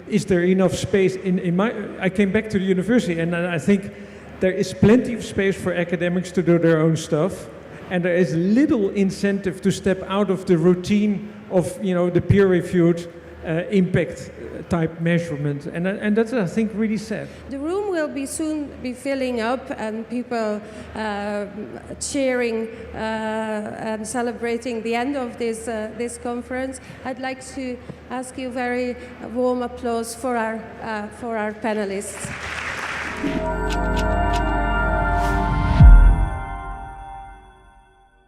is there enough space I came back to the university, and I think there is plenty of space for academics to do their own stuff, and there is little incentive to step out of the routine of the peer-reviewed impact type measurement, and that's, I think, really sad. The room will soon be filling up, and people cheering and celebrating the end of this conference. I'd like to ask you very warm applause for our panelists.